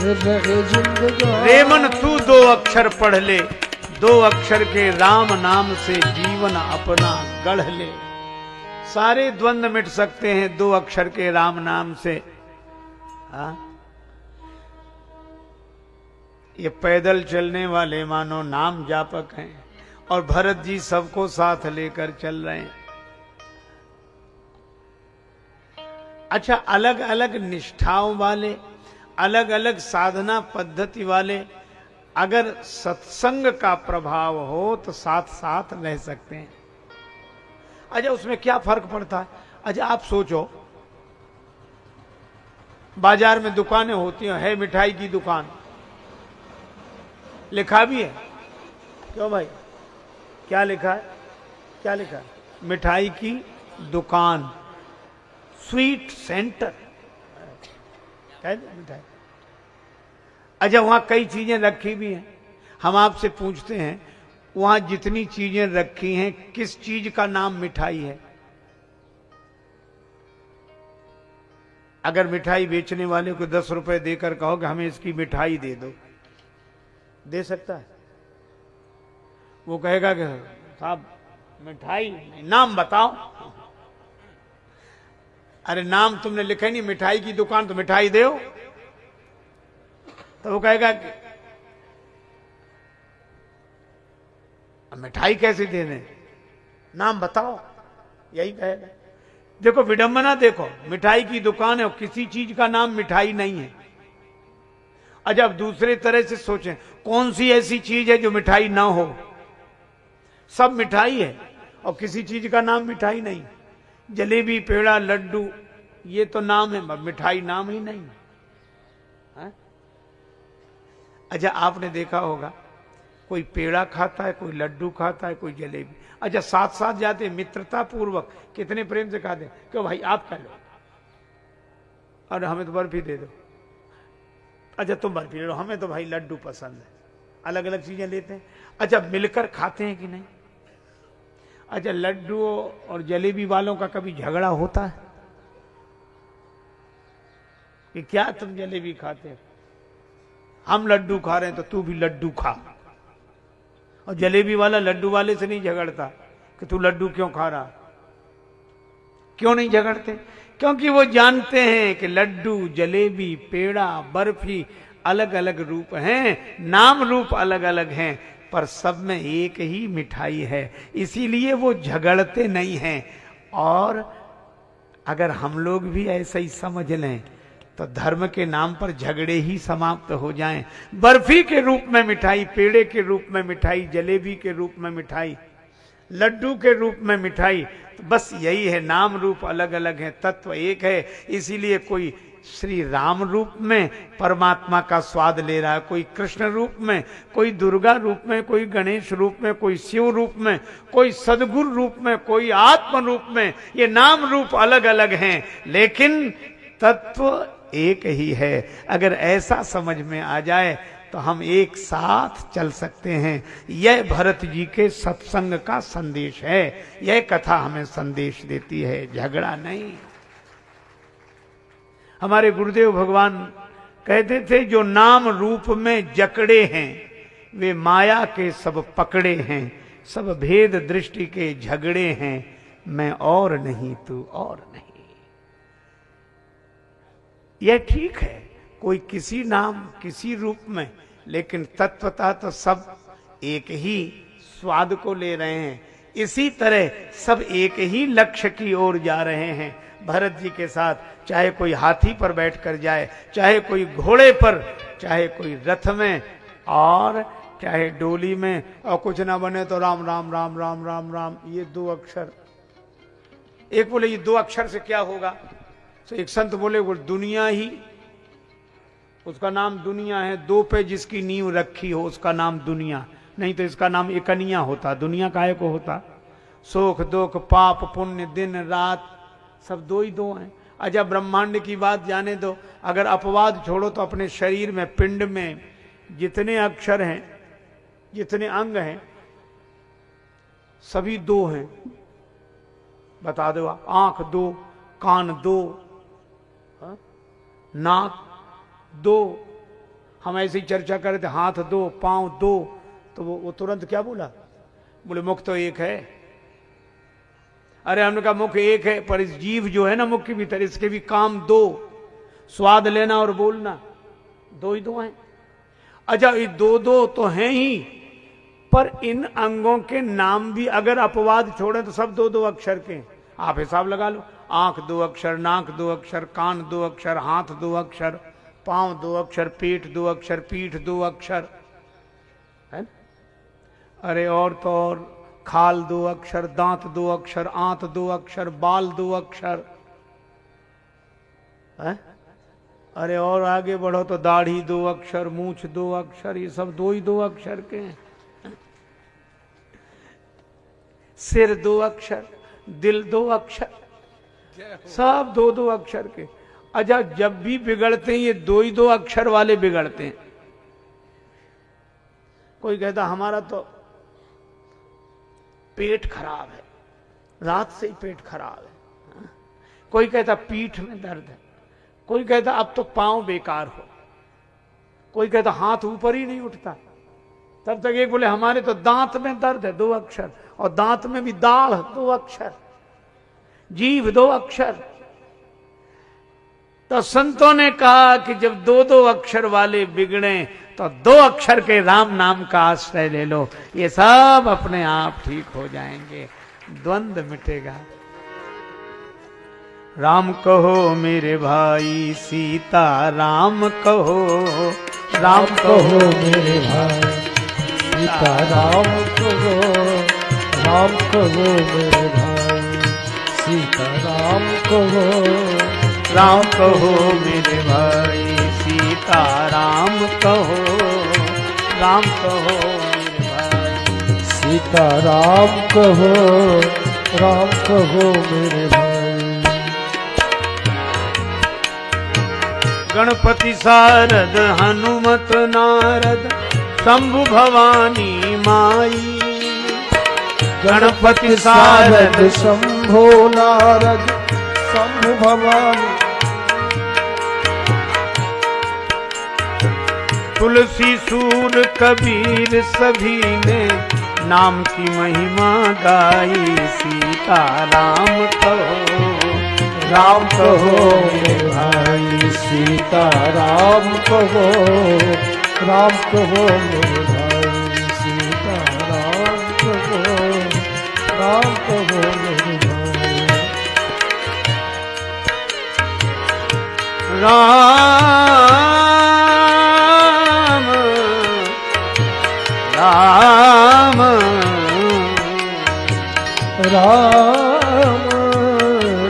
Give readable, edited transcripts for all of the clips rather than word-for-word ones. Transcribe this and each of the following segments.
रहे जिंदगानी। रे मन तू 2 अक्षर पढ़ ले, 2 अक्षर के राम नाम से जीवन अपना गढ़ ले। सारे द्वंद्व मिट सकते हैं 2 अक्षर के राम नाम से। हाँ? ये पैदल चलने वाले मानो नाम जापक हैं और भरत जी सबको साथ लेकर चल रहे हैं। अच्छा, अलग अलग निष्ठाओं वाले, अलग अलग साधना पद्धति वाले अगर सत्संग का प्रभाव हो तो साथ साथ रह सकते हैं। अच्छा, उसमें क्या फर्क पड़ता है? अच्छा, आप सोचो, बाजार में दुकानें होती हैं, है मिठाई की दुकान, लिखा भी है। क्यों भाई, क्या लिखा है? क्या लिखा है? मिठाई की दुकान, स्वीट सेंटर है मिठाई। अच्छा, वहां कई चीजें रखी भी हैं। हम आपसे पूछते हैं, वहां जितनी चीजें रखी हैं, किस चीज का नाम मिठाई है? अगर मिठाई बेचने वाले को 10 रुपए देकर कहो कि हमें इसकी मिठाई दे दो, दे सकता है? वो कहेगा कि साहब मिठाई नहीं, नाम बताओ। अरे नाम तुमने लिखा नहीं, मिठाई की दुकान, तो मिठाई दो। तो वो कहेगा कि मिठाई कैसे देने, नाम बताओ, यही कहेगा। देखो विडंबना, देखो मिठाई की दुकान है और किसी चीज का नाम मिठाई नहीं है। अच्छा, अब दूसरे तरह से सोचें, कौन सी ऐसी चीज है जो मिठाई ना हो? सब मिठाई है और किसी चीज का नाम मिठाई नहीं। जलेबी, पेड़ा, लड्डू, ये तो नाम है, मिठाई नाम ही नहीं है। अच्छा, आपने देखा होगा कोई पेड़ा खाता है, कोई लड्डू खाता है, कोई जलेबी। अच्छा, साथ साथ जाते मित्रता पूर्वक कितने प्रेम से खाते, क्यों भाई आप खा लो, और हमें तो बर्फी दे दो। अच्छा, तुम बर्फी ले लो, हमें तो भाई लड्डू पसंद है। अलग अलग चीजें लेते हैं। अच्छा, मिलकर खाते हैं कि नहीं? अच्छा, लड्डू और जलेबी वालों का कभी झगड़ा होता है कि क्या तुम जलेबी खाते हो, हम लड्डू खा रहे हैं तो तू भी लड्डू खा? और जलेबी वाला लड्डू वाले से नहीं झगड़ता कि तू लड्डू क्यों खा रहा। क्यों नहीं झगड़ते? क्योंकि वो जानते हैं कि लड्डू, जलेबी, पेड़ा, बर्फी अलग अलग रूप हैं, नाम रूप अलग अलग हैं, पर सब में एक ही मिठाई है। इसीलिए वो झगड़ते नहीं हैं। और अगर हम लोग भी ऐसा ही समझ लें तो धर्म के नाम पर झगड़े ही समाप्त हो जाएं। बर्फी के रूप में मिठाई, पेड़े के रूप में मिठाई, जलेबी के रूप में मिठाई, लड्डू के रूप में मिठाई, तो बस यही है, नाम रूप अलग अलग है, तत्व एक है। इसीलिए कोई श्री राम रूप में परमात्मा का स्वाद ले रहा है, कोई कृष्ण रूप में, कोई दुर्गा रूप में, कोई गणेश रूप में, कोई शिव रूप में, कोई सदगुरु रूप में, कोई आत्म रूप में। ये नाम रूप अलग अलग हैं, लेकिन तत्व एक ही है। अगर ऐसा समझ में आ जाए तो हम एक साथ चल सकते हैं। यह भरत जी के सत्संग का संदेश है। यह कथा हमें संदेश देती है, झगड़ा नहीं। हमारे गुरुदेव भगवान कहते थे, जो नाम रूप में जकड़े हैं वे माया के सब पकड़े हैं, सब भेद दृष्टि के झगड़े हैं, मैं और नहीं तू और नहीं। यह ठीक है, कोई किसी नाम किसी रूप में, लेकिन तत्वतः तो सब एक ही स्वाद को ले रहे हैं। इसी तरह सब एक ही लक्ष्य की ओर जा रहे हैं। भरत जी के साथ चाहे कोई हाथी पर बैठकर जाए, चाहे कोई घोड़े पर, चाहे कोई रथ में, और चाहे डोली में, और कुछ ना बने तो राम राम राम राम राम राम, ये 2 अक्षर। एक बोले ये 2 अक्षर से क्या होगा, तो एक संत बोले वो दुनिया ही, उसका नाम दुनिया है। 2 पे जिसकी नींव रखी हो उसका नाम दुनिया, नहीं तो इसका नाम एकनिया होता। दुनिया काहे को होता? सुख दुख पाप पुण्य दिन रात सब 2 ही 2 हैं। अच्छा, ब्रह्मांड की बात जाने दो, अगर अपवाद छोड़ो तो अपने शरीर में, पिंड में जितने अक्षर हैं, जितने अंग हैं, सभी 2 हैं। बता दो, आंख 2, कान 2, नाक 2, हम ऐसे ही चर्चा कर रहे थे, हाथ दो पांव दो, तो वो तुरंत क्या बोला, बोले मुख तो एक है। अरे हमने कहा मुख एक है, पर इस जीव जो है ना मुख के भीतर, इसके भी काम दो, स्वाद लेना और बोलना, दो ही दो हैं। अच्छा ये दो दो तो हैं ही, पर इन अंगों के नाम भी अगर अपवाद छोड़े तो सब दो दो अक्षर के। आप हिसाब लगा लो, आंख 2 अक्षर, नाक 2 अक्षर, कान 2 अक्षर, हाथ 2 अक्षर, पांव 2 अक्षर, पेट 2 अक्षर, पीठ 2 अक्षर है ना। अरे और तो और खाल 2 अक्षर, दांत 2 अक्षर, आंत 2 अक्षर, बाल 2 अक्षर है। अरे और आगे बढ़ो तो दाढ़ी 2 अक्षर, मूंछ 2 अक्षर, ये सब 2 अक्षर के हैं। सिर 2 अक्षर, दिल 2 अक्षर, सब 2 अक्षर के। अच्छा जब भी बिगड़ते हैं ये 2 अक्षर वाले बिगड़ते हैं। कोई कहता हमारा तो पेट खराब है, रात से ही पेट खराब है। कोई कहता पीठ में दर्द है, कोई कहता अब तो पांव बेकार हो, कोई कहता हाथ ऊपर ही नहीं उठता। तब तक एक बोले हमारे तो दांत में दर्द है, 2 अक्षर, और दांत में भी दाढ़ 2 अक्षर, जीभ 2 अक्षर। तो संतों ने कहा कि जब 2 अक्षर वाले बिगड़े तो 2 अक्षर के राम नाम का आश्रय ले लो, ये सब अपने आप ठीक हो जाएंगे, द्वंद्व मिटेगा। राम कहो मेरे भाई, सीता राम कहो, राम कहो मेरे भाई, सीता राम कहो, राम कहो मेरे भाई, सीता राम कहो, राम कहो मेरे भाई, सीता राम कहो, राम कहो मेरे भाई, सीता राम कहो, राम कहो मेरे भाई। गणपति शारद हनुमत नारद शंभु भवानी माई, गणपति शारद शंभो नारद शंभु भवानी, तुलसी सूर कबीर सभी ने नाम की महिमा गाई। सीता राम कहो, राम कहो मेरे भाई, सीता राम कहो, राम कहो मेरे भाई, सीता राम कहो, राम कहो मेरे भाई। राम राम राम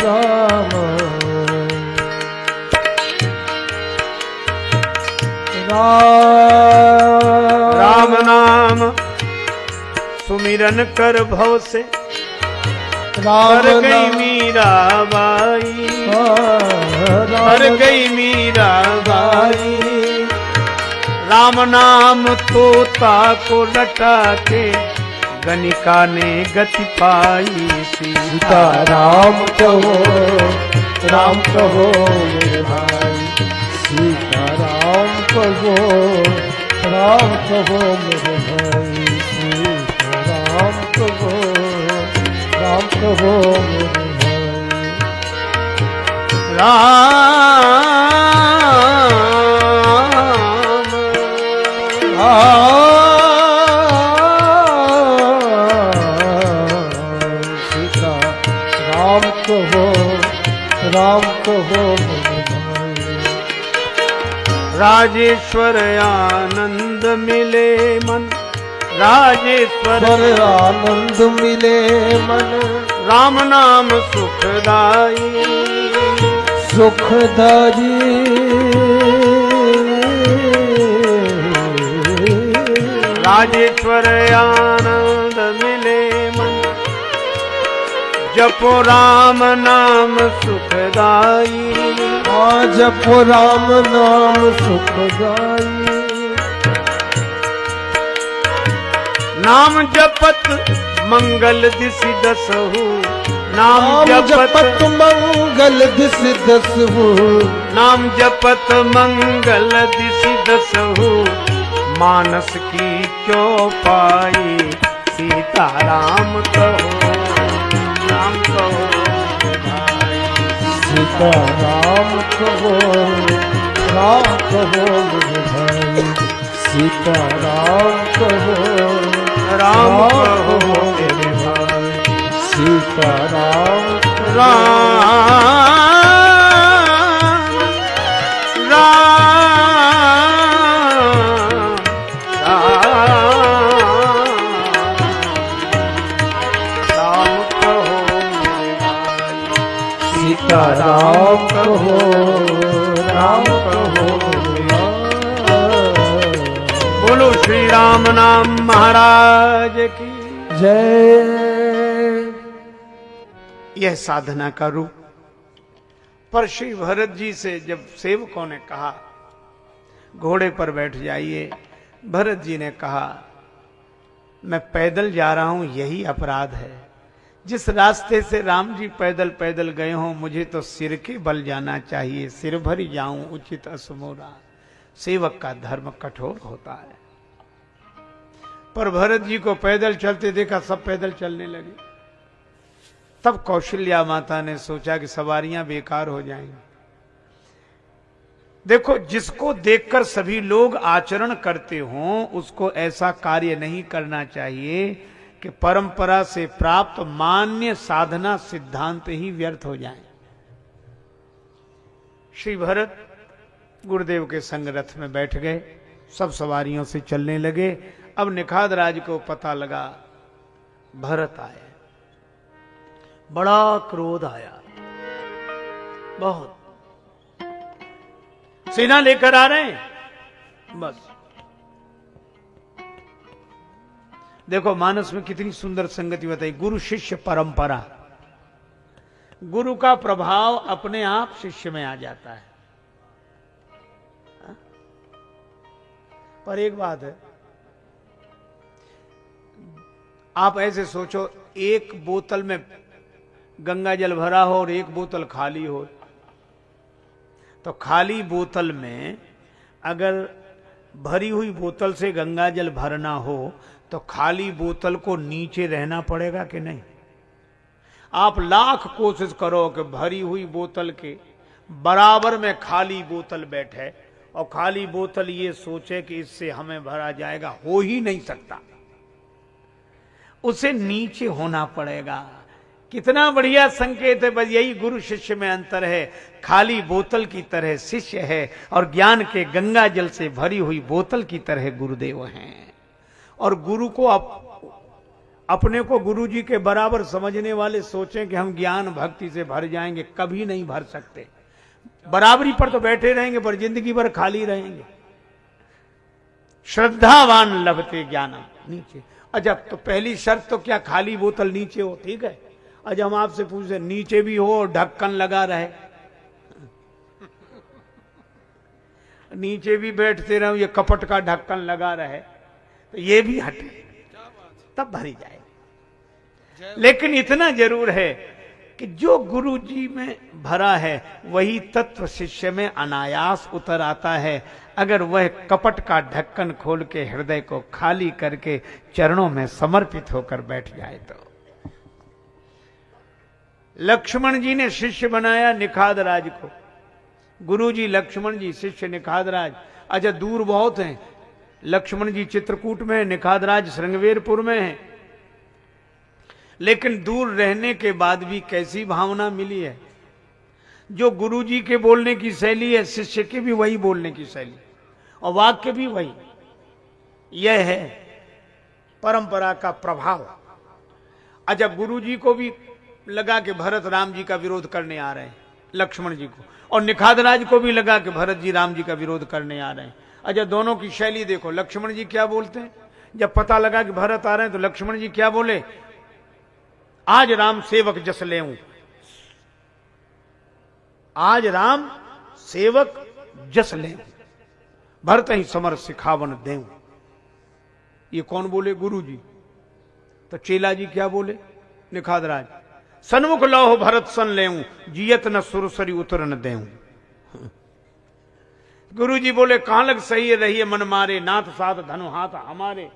राम राम नाम सुमिरन कर भव से राम कर गई नाम मीराबाई, कर गई मीराबाई। राम नाम तोता को लटा के गणिका ने गति पाई। सीता राम कहो, राम कहो मेरे भाई, सीता राम कहो, राम कहो मेरे भाई, सीता राम कहो, राम कहो मेरे भाई। राम सीता राम कहो, राम कहो मेरे भाई। राजेश्वर आनंद मिले मन, राजेश्वर पर आनंद मिले मन, राम नाम सुखदाई। सुखदाई राजेश्वर आनंद मिले मन, जपो राम नाम सुखदाई। जपो राम नाम सुखदाई। नाम जपत मंगल दिसि दसहु, नाम जपत जपत मंगल दिस दसहु, नाम जपत मंगल दिशि दसहु, मानस की क्यों पाई, सीताराम कहो राम कहो भाई। सीताराम कहो राम कहो मेरे भाई, सीताराम कहो राम कहो मेरे भाई, सीताराम राम राम कहो राम कहो। बोलो श्री राम नाम महाराज की जय। यह साधना का रूप। पर श्री भरत जी से जब सेवकों ने कहा घोड़े पर बैठ जाइए, भरत जी ने कहा मैं पैदल जा रहा हूं, यही अपराध है। जिस रास्ते से राम जी पैदल पैदल गए हों, मुझे तो सिर के बल जाना चाहिए, सिर भरी जाऊं उचित असमोरा। सेवक का धर्म कठोर होता है। पर भरत जी को पैदल चलते देखा, सब पैदल चलने लगे। तब कौशल्या माता ने सोचा कि सवारियां बेकार हो जाएंगी। देखो, जिसको देखकर सभी लोग आचरण करते हों, उसको ऐसा कार्य नहीं करना चाहिए कि परंपरा से प्राप्त मान्य साधना सिद्धांत ही व्यर्थ हो जाए। श्री भरत गुरुदेव के संग रथ में बैठ गए, सब सवारियों से चलने लगे। अब निखाद राज को पता लगा भरत आए, बड़ा क्रोध आया, बहुत सेना लेकर आ रहे हैं। बस देखो, मानस में कितनी सुंदर संगति बताई। गुरु शिष्य परंपरा, गुरु का प्रभाव अपने आप शिष्य में आ जाता है। पर एक बात है, आप ऐसे सोचो, एक बोतल में गंगा जल भरा हो और एक बोतल खाली हो, तो खाली बोतल में अगर भरी हुई बोतल से गंगा जल भरना हो तो खाली बोतल को नीचे रहना पड़ेगा कि नहीं? आप लाख कोशिश करो कि भरी हुई बोतल के बराबर में खाली बोतल बैठे और खाली बोतल ये सोचे कि इससे हमें भरा जाएगा, हो ही नहीं सकता। उसे नीचे होना पड़ेगा। कितना बढ़िया संकेत है। बस यही गुरु शिष्य में अंतर है। खाली बोतल की तरह शिष्य है और ज्ञान के गंगा जल से भरी हुई बोतल की तरह गुरुदेव हैं। और गुरु को अपने को गुरु जी के बराबर समझने वाले सोचें कि हम ज्ञान भक्ति से भर जाएंगे, कभी नहीं भर सकते। बराबरी पर तो बैठे रहेंगे पर जिंदगी भर खाली रहेंगे। श्रद्धावान लभते ज्ञानम, नीचे। अच्छा, तो पहली शर्त तो क्या खाली बोतल नीचे हो, ठीक है। अच्छा, हम आपसे पूछे नीचे भी हो और ढक्कन लगा रहे, नीचे भी बैठते रहो, ये कपट का ढक्कन लगा रहे, तो ये भी हटे, तब भरी जाएगी। लेकिन इतना जरूर है कि जो गुरु जी में भरा है वही तत्व शिष्य में अनायास उतर आता है, अगर वह कपट का ढक्कन खोल के हृदय को खाली करके चरणों में समर्पित होकर बैठ जाए तो। लक्ष्मण जी ने शिष्य बनाया निखाद राज को। गुरु जी लक्ष्मण जी, शिष्य निखाद राज। अच्छा, दूर बहुत हैं। लक्ष्मण जी चित्रकूट में है, निखाद राज श्रृंगवेरपुर में है। लेकिन दूर रहने के बाद भी कैसी भावना मिली है। जो गुरु जी के बोलने की शैली है, शिष्य की भी वही बोलने की शैली और वाक्य भी वही। यह है परंपरा का प्रभाव। अच्छा, गुरु जी को भी लगा कि भरत राम जी का विरोध करने आ रहे हैं, लक्ष्मण जी को, और निखाद राज को भी लगा कि भरत जी राम जी का विरोध करने आ रहे हैं। अच्छा, दोनों की शैली देखो। लक्ष्मण जी क्या बोलते हैं, जब पता लगा कि भरत आ रहे हैं तो लक्ष्मण जी क्या बोले, आज राम सेवक जस लेऊं, आज राम सेवक जस लेऊं, भरत ही समर सिखावन देऊं। ये कौन बोले, गुरु जी। तो चेला जी क्या बोले, निखाद राज, सन्मुख लौह भरत सन लेऊं, जियत न सुरसरी उतर न देऊं। गुरुजी बोले कहां लग सही रहिए मन मारे, नाथ साथ धनु हाथ हमारे।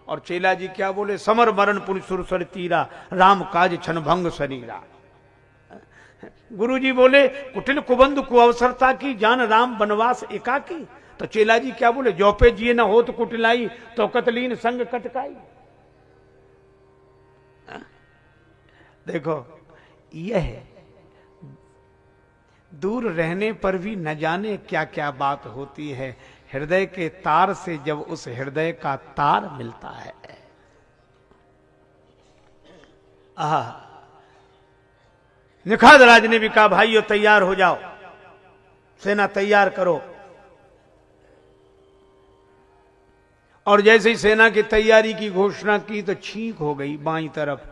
और चेला जी क्या बोले, समर मरण पुनि सुरसर तीरा, राम काज छन भंग शरीरा। गुरुजी बोले कुटिल कुबंध कुअवसरता की, जान राम बनवास एकाकी। तो चेला जी क्या बोले, जौपे जिए न हो तो कुटिलाई, तो कतलीन संग कटकाई। देखो यह दूर रहने पर भी न जाने क्या क्या बात होती है, हृदय के तार से जब उस हृदय का तार मिलता है। निखाद राज ने भी कहा भाइयों तैयार हो जाओ, सेना तैयार करो। और जैसे ही सेना की तैयारी की घोषणा की तो छींक हो गई बाईं तरफ।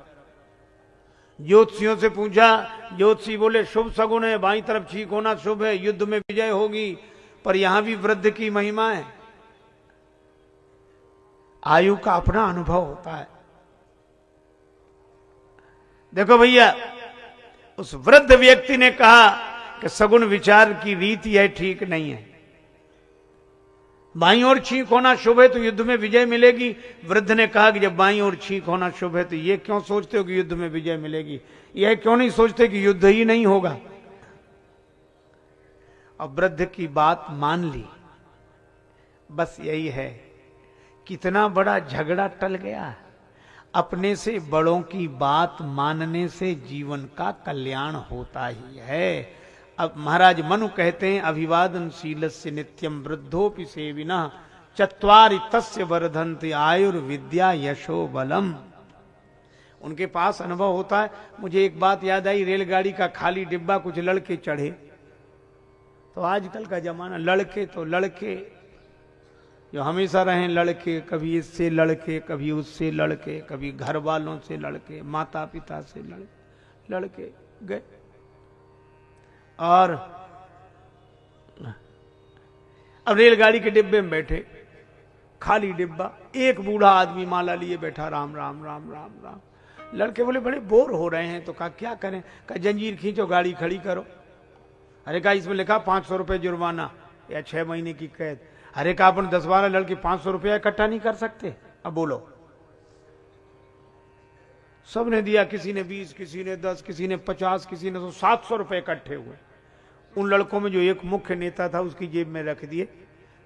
ज्योतिषियों से पूछा, ज्योतिषी बोले शुभ सगुन है, बाईं तरफ छींक होना शुभ है, युद्ध में विजय होगी। पर यहां भी वृद्ध की महिमा है, आयु का अपना अनुभव होता है। देखो भैया, उस वृद्ध व्यक्ति ने कहा कि सगुन विचार की रीति है ठीक नहीं है, बाईं ओर छींक होना शुभ है तो युद्ध में विजय मिलेगी। वृद्ध ने कहा कि जब बाईं ओर छींक होना शुभ है तो ये क्यों सोचते हो कि युद्ध में विजय मिलेगी, यह क्यों नहीं सोचते कि युद्ध ही नहीं होगा। और वृद्ध की बात मान ली। बस यही है, कितना बड़ा झगड़ा टल गया। अपने से बड़ों की बात मानने से जीवन का कल्याण होता ही है। अब महाराज मनु कहते हैं, अभिवादनशीलस्य नित्यम वृद्धोपि सेविनः चत्वारि तस्य वर्धन्ते आयुर्विद्या यशो बलम। उनके पास अनुभव होता है। मुझे एक बात याद आई, रेलगाड़ी का खाली डिब्बा कुछ लड़के चढ़े। तो आजकल का जमाना, लड़के तो लड़के जो हमेशा रहे लड़के, कभी इससे लड़के, कभी उससे लड़के, कभी घर वालों से लड़के, माता पिता से लड़के गए। और अब रेलगाड़ी के डिब्बे में बैठे, खाली डिब्बा, एक बूढ़ा आदमी माला लिए बैठा, राम राम राम राम राम। लड़के बोले बड़े बोर हो रहे हैं। तो कहा क्या करें, कहा जंजीर खींचो, गाड़ी खड़ी करो। अरे कहा इसमें लिखा 500 रुपए जुर्माना या 6 महीने की कैद। अरे कहा अपन 10-12 लड़के 500 रुपया इकट्ठा नहीं कर सकते, अब बोलो। सबने दिया, किसी ने 20, किसी ने 10, किसी ने 50, किसी ने 700 रुपए इकट्ठे हुए। उन लड़कों में जो एक मुख्य नेता था उसकी जेब में रख दिए।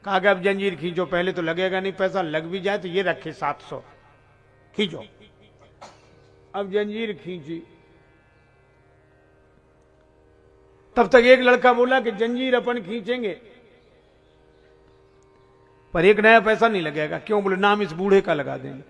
कहा कि अब जंजीर खींचो, पहले तो लगेगा नहीं पैसा, लग भी जाए तो ये रखे 700, खींचो। अब जंजीर खींची। तब तक एक लड़का बोला कि जंजीर अपन खींचेंगे पर एक नया पैसा नहीं लगेगा। क्यों? बोले नाम इस बूढ़े का लगा देंगे।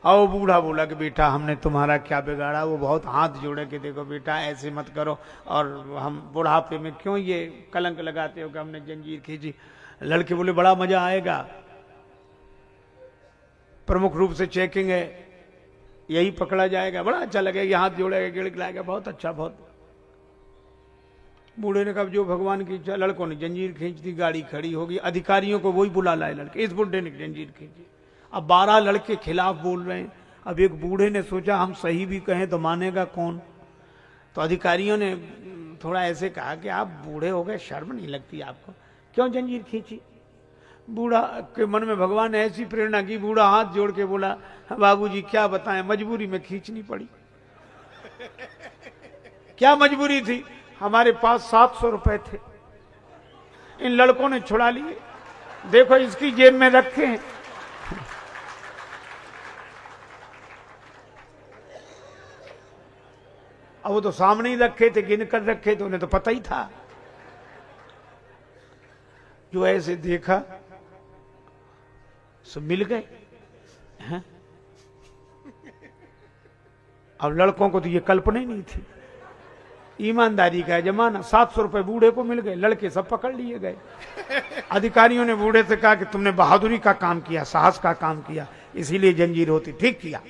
और वो बूढ़ा बोला कि बेटा हमने तुम्हारा क्या बिगाड़ा। वो बहुत हाथ जोड़े कि देखो बेटा ऐसे मत करो, और हम बुढ़ापे में क्यों ये कलंक लगाते हो कि हमने जंजीर खींची। लड़के बोले बड़ा मजा आएगा, प्रमुख रूप से चेकिंग है, यही पकड़ा जाएगा, बड़ा अच्छा लगेगा, हाथ जोड़ेगा, गिड़गिड़ाएगा, बहुत अच्छा बहुत। बूढ़े ने कहा जो भगवान की इच्छा। लड़कों ने जंजीर खींच दी, गाड़ी खड़ी होगी, अधिकारियों को वही बुला लाए लड़के, इस बूढ़े ने जंजीर खींची। अब 12 लड़के खिलाफ बोल रहे हैं। अब एक बूढ़े ने सोचा हम सही भी कहें तो मानेगा कौन। तो अधिकारियों ने थोड़ा ऐसे कहा कि आप बूढ़े हो गए, शर्म नहीं लगती आपको, क्यों जंजीर खींची। बूढ़ा के मन में भगवान ने ऐसी प्रेरणा की, बूढ़ा हाथ जोड़ के बोला बाबूजी क्या बताएं, मजबूरी में खींचनी पड़ी। क्या मजबूरी थी? हमारे पास 700 रुपए थे, इन लड़कों ने छुड़ा लिए, देखो इसकी जेब में रखे हैं। अब वो तो सामने ही रखे थे, गिन कर रखे थे, उन्हें तो पता ही था। जो ऐसे देखा सब मिल गए हैं? अब लड़कों को तो ये कल्पना ही नहीं थी। ईमानदारी का जमाना, 700 रुपए बूढ़े को मिल गए, लड़के सब पकड़ लिए गए। अधिकारियों ने बूढ़े से कहा कि तुमने बहादुरी का काम किया, साहस का काम किया, इसीलिए जंजीर होती, ठीक किया।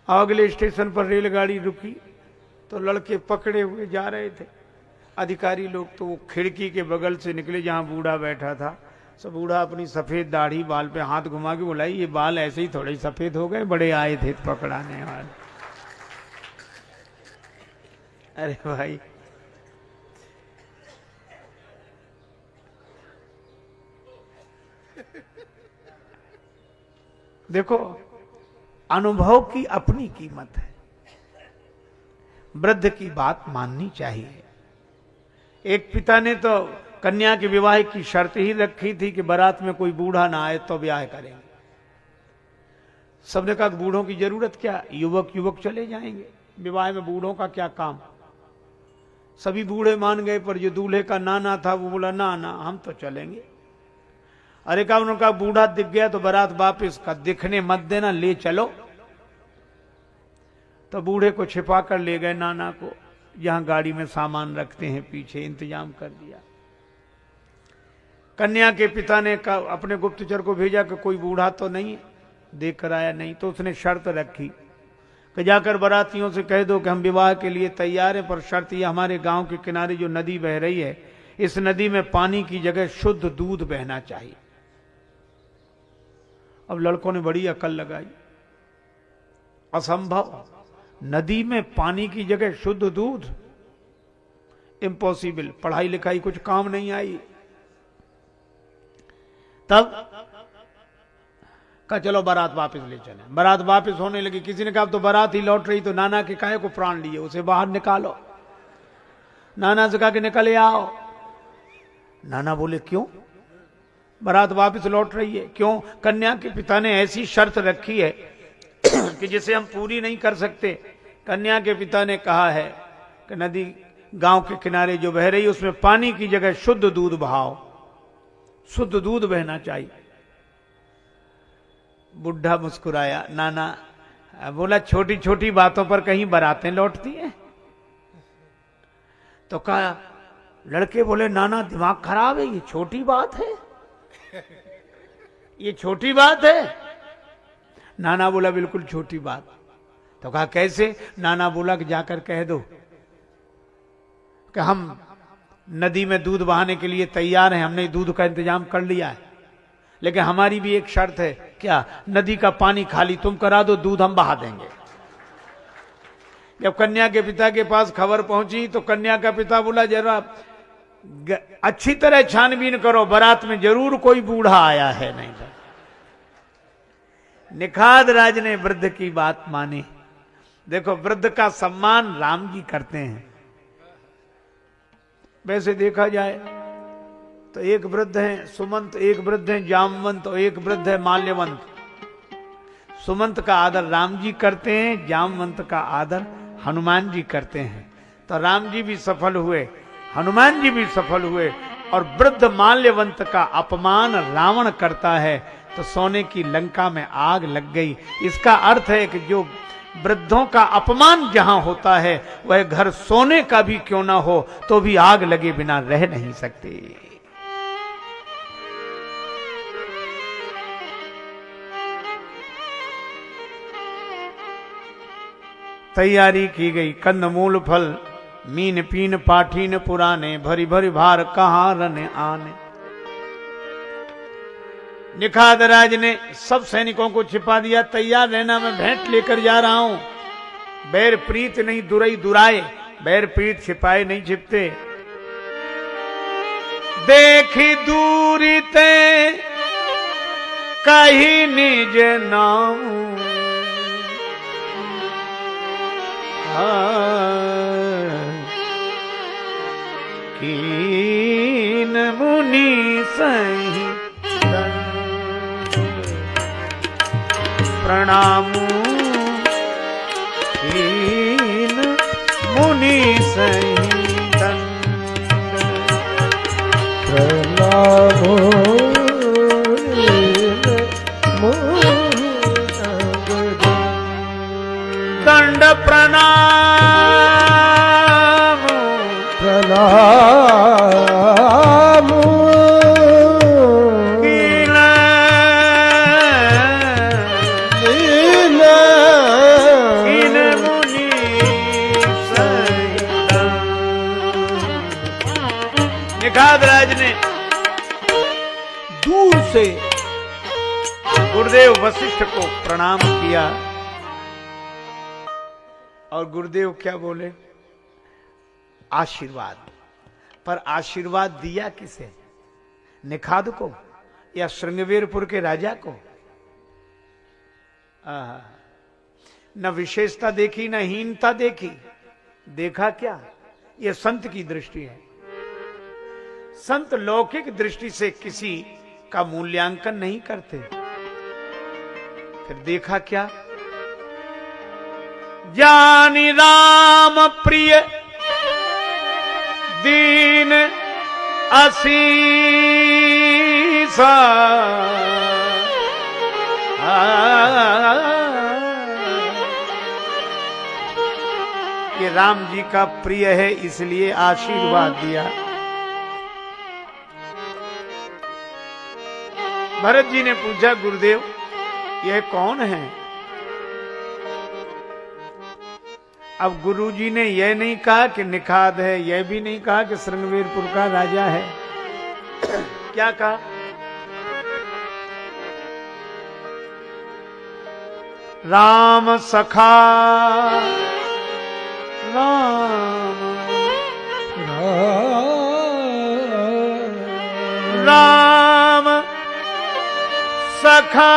अगले स्टेशन पर रेलगाड़ी रुकी तो लड़के पकड़े हुए जा रहे थे। अधिकारी लोग तो वो खिड़की के बगल से निकले जहां बूढ़ा बैठा था। सब बूढ़ा अपनी सफेद दाढ़ी बाल पे हाथ घुमा के बोला ये बाल ऐसे ही थोड़े सफेद हो गए, बड़े आए थे पकड़ाने वाले। अरे भाई देखो, अनुभव की अपनी कीमत है। वृद्ध की बात माननी चाहिए। एक पिता ने तो कन्या के विवाह की शर्त ही रखी थी कि बारात में कोई बूढ़ा ना आए तो ब्याह करेंगे। सबने कहा बूढ़ों की जरूरत क्या, युवक युवक चले जाएंगे, विवाह में बूढ़ों का क्या काम। सभी बूढ़े मान गए, पर जो दूल्हे का नाना था वो बोला ना ना हम तो चलेंगे। अरे कहा, उन्होंने कहा बूढ़ा दिख गया तो बारात वापिस का, दिखने मत देना, ले चलो। तो बूढ़े को छिपा कर ले गए नाना को, जहां गाड़ी में सामान रखते हैं पीछे इंतजाम कर दिया। कन्या के पिता ने अपने गुप्तचर को भेजा कि कोई बूढ़ा तो नहीं है, देख कर आया नहीं। तो उसने शर्त रखी कि जाकर बारातियों से कह दो कि हम विवाह के लिए तैयार हैं, पर शर्त यह हमारे गांव के किनारे जो नदी बह रही है, इस नदी में पानी की जगह शुद्ध दूध बहना चाहिए। अब लड़कों ने बड़ी अकल लगाई, असंभव, नदी में पानी की जगह शुद्ध दूध, इम्पॉसिबल, पढ़ाई लिखाई कुछ काम नहीं आई। तब कहा चलो बारात वापस ले चले। बारात वापस होने लगी। किसी ने कहा तो बारात ही लौट रही, तो नाना के काहे को प्राण लिए, उसे बाहर निकालो। नाना से कहा कि निकले आओ। नाना बोले क्यों, बारात वापस लौट रही है, क्यों? कन्या के पिता ने ऐसी शर्त रखी है कि जिसे हम पूरी नहीं कर सकते। कन्या के पिता ने कहा है कि नदी गांव के किनारे जो बह रही है उसमें पानी की जगह शुद्ध दूध बहाओ, शुद्ध दूध बहना चाहिए। बुढ़ा मुस्कुराया, नाना बोला छोटी छोटी बातों पर कहीं बारातें लौटती हैं। तो कहा, लड़के बोले नाना दिमाग खराब है, ये छोटी बात है, ये छोटी बात है। नाना बोला बिल्कुल छोटी बात। तो कहा कैसे? नाना बोला कि जाकर कह दो कि हम नदी में दूध बहाने के लिए तैयार हैं, हमने दूध का इंतजाम कर लिया है, लेकिन हमारी भी एक शर्त है। क्या? नदी का पानी खाली तुम करा दो, दूध हम बहा देंगे। जब कन्या के पिता के पास खबर पहुंची तो कन्या का पिता बोला जरा अच्छी तरह छानबीन करो, बारात में जरूर कोई बूढ़ा आया है। नहीं तो निखाद राज ने वृद्ध की बात मानी। देखो, वृद्ध का सम्मान राम जी करते हैं। वैसे देखा जाए तो एक वृद्ध हैं सुमंत, एक वृद्ध हैं जामवंत और एक वृद्ध है माल्यवंत। सुमंत का आदर राम जी करते हैं, जामवंत का आदर हनुमान जी करते हैं। तो राम जी भी सफल हुए, हनुमान जी भी सफल हुए, और वृद्ध माल्यवंत का अपमान रावण करता है तो सोने की लंका में आग लग गई। इसका अर्थ है कि जो वृद्धों का अपमान जहां होता है वह घर सोने का भी क्यों ना हो तो भी आग लगे बिना रह नहीं सकते। तैयारी की गई, कंदमूल फल मीन पीन पाठीन पुराने, भरी भरी भार कहां रने आने। निखाद राज ने सब सैनिकों को छिपा दिया, तैयार रहना, मैं भेंट लेकर जा रहा हूं। बैर प्रीत नहीं दुरई दुराए, बैर प्रीत छिपाए नहीं छिपते। देखी दूरी ते कही निज नाम, कीन मुनि सही प्रणाम, कीन मुनि सही प्रणाम दंड प्रणाम प्रणाम निखाद राज ने दूर से गुरुदेव वशिष्ठ को प्रणाम किया। और गुरुदेव क्या बोले? आशीर्वाद। पर आशीर्वाद दिया किसे? निखाद को? या श्रृंगवेरपुर के राजा को? आहा, न विशेषता देखी न हीनता देखी, देखा क्या? यह संत की दृष्टि है। संत लौकिक दृष्टि से किसी का मूल्यांकन नहीं करते। फिर देखा क्या? जानी राम प्रिय दीन असीसा, ये राम जी का प्रिय है इसलिए आशीर्वाद दिया। भरत जी ने पूछा, गुरुदेव यह कौन है? अब गुरु जी ने यह नहीं कहा कि निखाद है, यह भी नहीं कहा कि श्रृंगवेरपुर का राजा है। क्या कहा? राम सखा, राम सखा,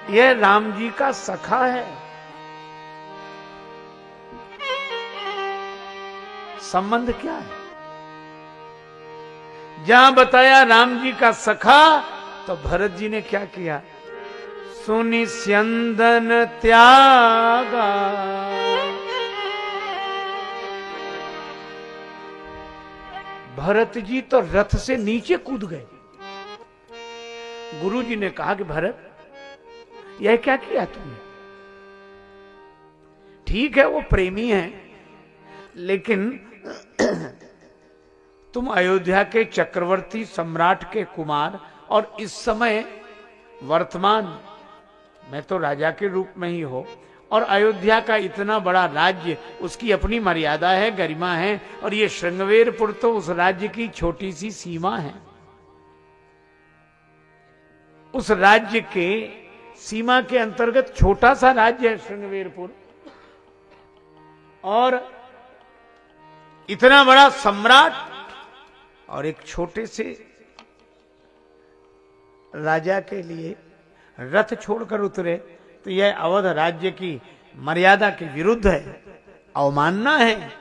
यह राम जी का सखा है। संबंध क्या है? जहां बताया राम जी का सखा, तो भरत जी ने क्या किया? सुनि स्यंदन त्यागा, भरत जी तो रथ से नीचे कूद गए। गुरु जी ने कहा कि भरत यह क्या किया तुमने? ठीक है वो प्रेमी है, लेकिन तुम अयोध्या के चक्रवर्ती सम्राट के कुमार, और इस समय वर्तमान में तो राजा के रूप में ही हो, और अयोध्या का इतना बड़ा राज्य, उसकी अपनी मर्यादा है, गरिमा है, और ये श्रृंगवेरपुर तो उस राज्य की छोटी सी सीमा है। उस राज्य के सीमा के अंतर्गत छोटा सा राज्य है श्रृंगवेरपुर, और इतना बड़ा सम्राट और एक छोटे से राजा के लिए रथ छोड़कर उतरे, तो यह अवध राज्य की मर्यादा के विरुद्ध है, अवमानना है।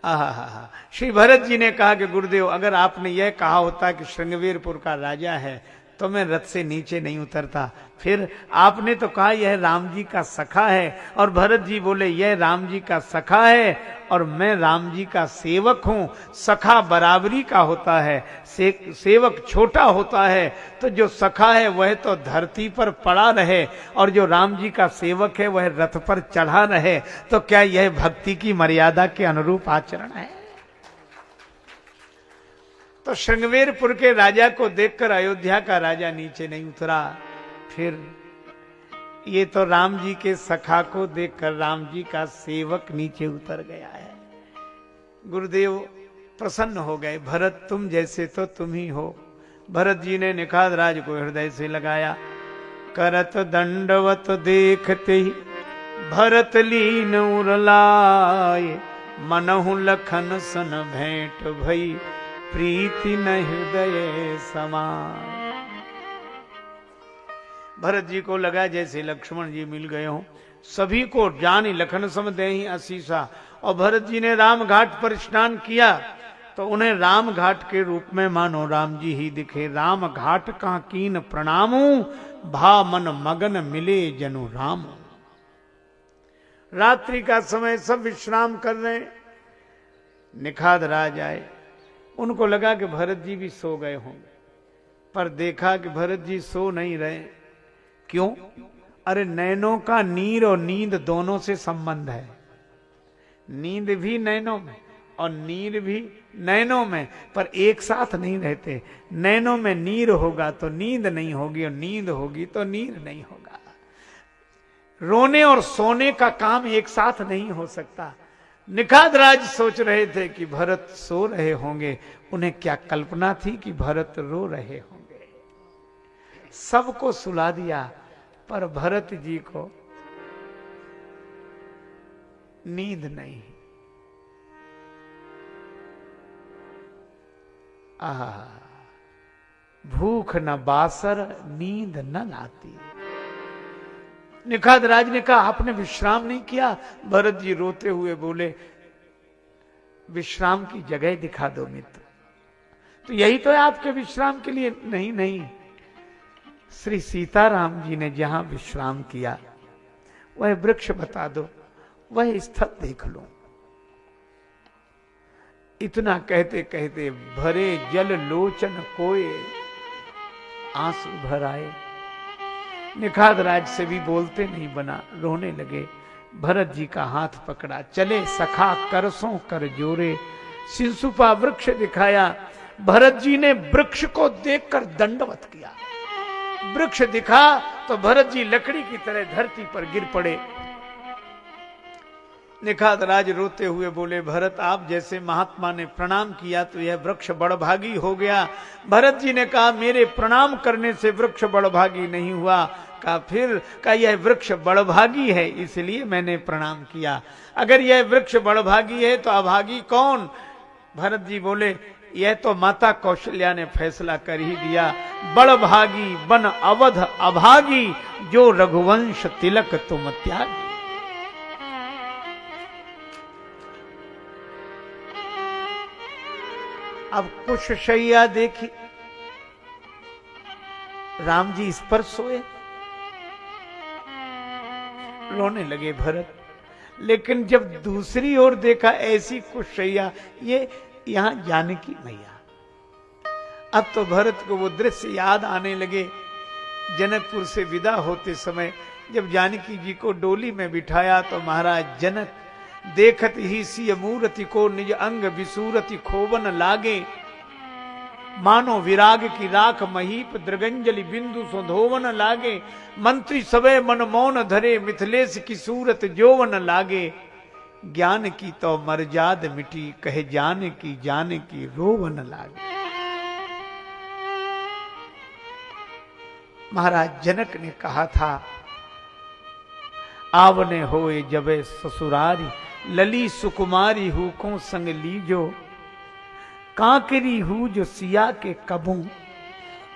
आहा, श्री भरत जी ने कहा कि गुरुदेव अगर आपने यह कहा होता कि श्रृंगवेरपुर का राजा है तो मैं रथ से नीचे नहीं उतरता। फिर आपने तो कहा यह राम जी का सखा है, और भरत जी बोले यह राम जी का सखा है और मैं राम जी का सेवक हूं। सखा बराबरी का होता है, सेवक छोटा होता है, तो जो सखा है वह तो धरती पर पड़ा रहे और जो राम जी का सेवक है वह रथ पर चढ़ा रहे। तो क्या यह भक्ति की मर्यादा के अनुरूप आचरण है? तो श्रृंगवेरपुर के राजा को देखकर अयोध्या का राजा नीचे नहीं उतरा। फिर ये तो राम जी के सखा को देखकर राम जी का सेवक नीचे उतर गया है। गुरुदेव प्रसन्न हो गए, भरत तुम जैसे तो तुम ही हो। भरत जी ने निखाद राज को हृदय से लगाया, करत दंडवत देखते ही भरत लीन उरलाए, मनहु लखन सन भेंट भई प्रीति न हृदय समान। भरत जी को लगा जैसे लक्ष्मण जी मिल गए हों, सभी को जानी लखन सम देहि असीसा। और भरत जी ने राम घाट पर स्नान किया तो उन्हें राम घाट के रूप में मानो राम जी ही दिखे। राम घाट का कीन प्रणामू, भा मन मगन मिले जनु राम। रात्रि का समय सब विश्राम कर रहे, निखाद राज आए, उनको लगा कि भरत जी भी सो गए होंगे, पर देखा कि भरत जी सो नहीं रहे। क्यों? अरे नैनों का नीर और नींद दोनों से संबंध है। नींद भी नैनों में और नीर भी नैनों में, पर एक साथ नहीं रहते। नैनों में नीर होगा तो नींद नहीं होगी, और नींद होगी तो नीर नहीं होगा। रोने और सोने का काम एक साथ नहीं हो सकता। निखादराज सोच रहे थे कि भरत सो रहे होंगे, उन्हें क्या कल्पना थी कि भरत रो रहे होंगे। सबको सुला दिया, पर भरत जी को नींद नहीं। भूख न बासर, नींद न लाती। निखादराज ने कहा आपने विश्राम नहीं किया। भरत जी रोते हुए बोले विश्राम की जगह दिखा दो मित्र। तो यही तो है आपके विश्राम के लिए। नहीं नहीं, श्री सीताराम जी ने जहां विश्राम किया वह वृक्ष बता दो, वह स्थल देख लो। इतना कहते कहते भरे जल लोचन कोए आंसू भर आए। निखादराज से भी बोलते नहीं बना, रोने लगे। भरत जी का हाथ पकड़ा, चले सखा करसों कर जोरे। सिंसुपा वृक्ष दिखाया। भरत जी ने वृक्ष को देखकर दंडवत किया। वृक्ष दिखा तो भरत जी लकड़ी की तरह धरती पर गिर पड़े। निखादराज रोते हुए बोले भरत आप जैसे महात्मा ने प्रणाम किया तो यह वृक्ष बड़भागी हो गया। भरत जी ने कहा मेरे प्रणाम करने से वृक्ष बड़भागी नहीं हुआ। कहा फिर? कहा यह वृक्ष बड़भागी है इसलिए मैंने प्रणाम किया। अगर यह वृक्ष बड़भागी है तो अभागी कौन? भरत जी बोले यह तो माता कौशल्या ने फैसला कर ही दिया। बड़भागी बन अवध अभागी, जो रघुवंश तिलक तुम त्यागी। अब कुछ शैया देखी, राम जी इस पर सोए। रोने लगे भरत। लेकिन जब दूसरी ओर देखा ऐसी कुछ शैया, ये यहां जानकी मैया। अब तो भरत को वो दृश्य याद आने लगे। जनकपुर से विदा होते समय जब जानकी जी को डोली में बिठाया तो महाराज जनक देखत ही सिय मूर्ति को निज अंग विसूरति खोवन लागे। मानो विराग की राख महीप दृगंजलि बिंदु सुधोवन लागे। मंत्री सबे मन मौन धरे मिथिलेश की सूरत जोवन लागे। ज्ञान की तो मर्याद मिटी कहे जाने की रोवन लागे। महाराज जनक ने कहा था आवने होए जबे ससुरारी लली सुकुमारी हूं को संग लीजो। कांकरी हूं जो सिया के कबों,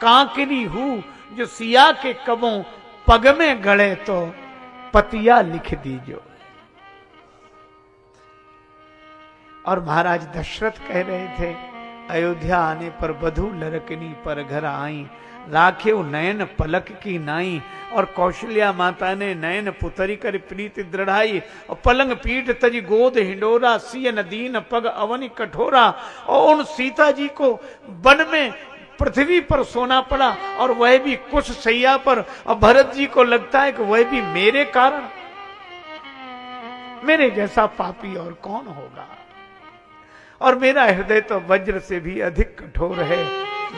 कांकरी हूं जो सिया के कबों, पग में गड़े तो पतिया लिख दीजो। और महाराज दशरथ कह रहे थे अयोध्या आने पर बधू लरकनी पर घर आई। राख्यो नयन पलक की नाई। और कौशल्या माता ने नयन पुतरी कर प्रीति दृढ़ाई। और पलंग पीठ तजी गोद हिंडोरा, सियन दीन पग अवनि कठोरा। और उन सीता जी को वन में पृथ्वी पर सोना पड़ा और वह भी कुछ सैया पर। और भरत जी को लगता है कि वह भी मेरे कारण। मेरे जैसा पापी और कौन होगा? और मेरा हृदय तो वज्र से भी अधिक कठोर है।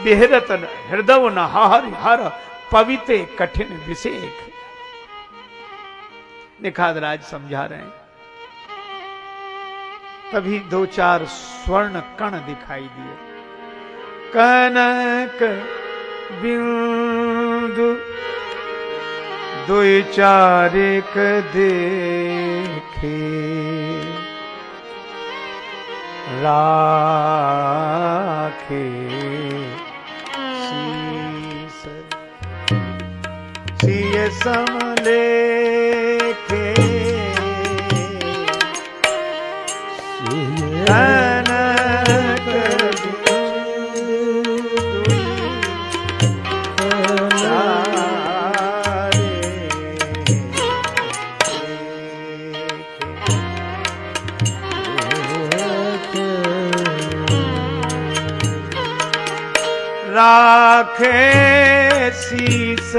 बेहरत हृदय न हर पविते कठिन विषेक। निखादराज समझा रहे हैं। तभी दो चार स्वर्ण कण दिखाई दिए। कनक बिंदु दुई चार एक देखे। राखे शीस सिय समलेखे। कनक राखे शीस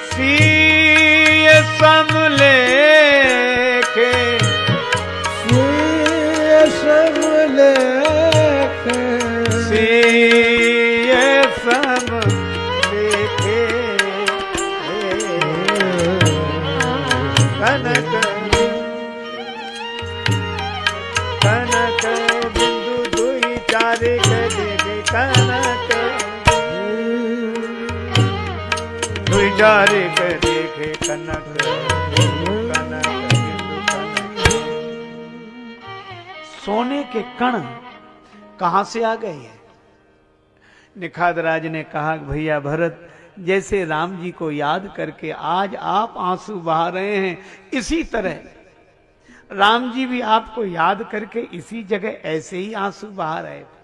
सिय समलेखे। सिय समलेखे। सिय समलेखे। कनक कनक बिंदु दुई चारे देखे कनक दुई चारे देखे कनक कनक बिंदु कनक। सोने के कण कहां से आ गए हैं? निखाद राज ने कहा भैया भरत, जैसे राम जी को याद करके आज आप आंसू बहा रहे हैं, इसी तरह राम जी भी आपको याद करके इसी जगह ऐसे ही आंसू बहा रहे थे।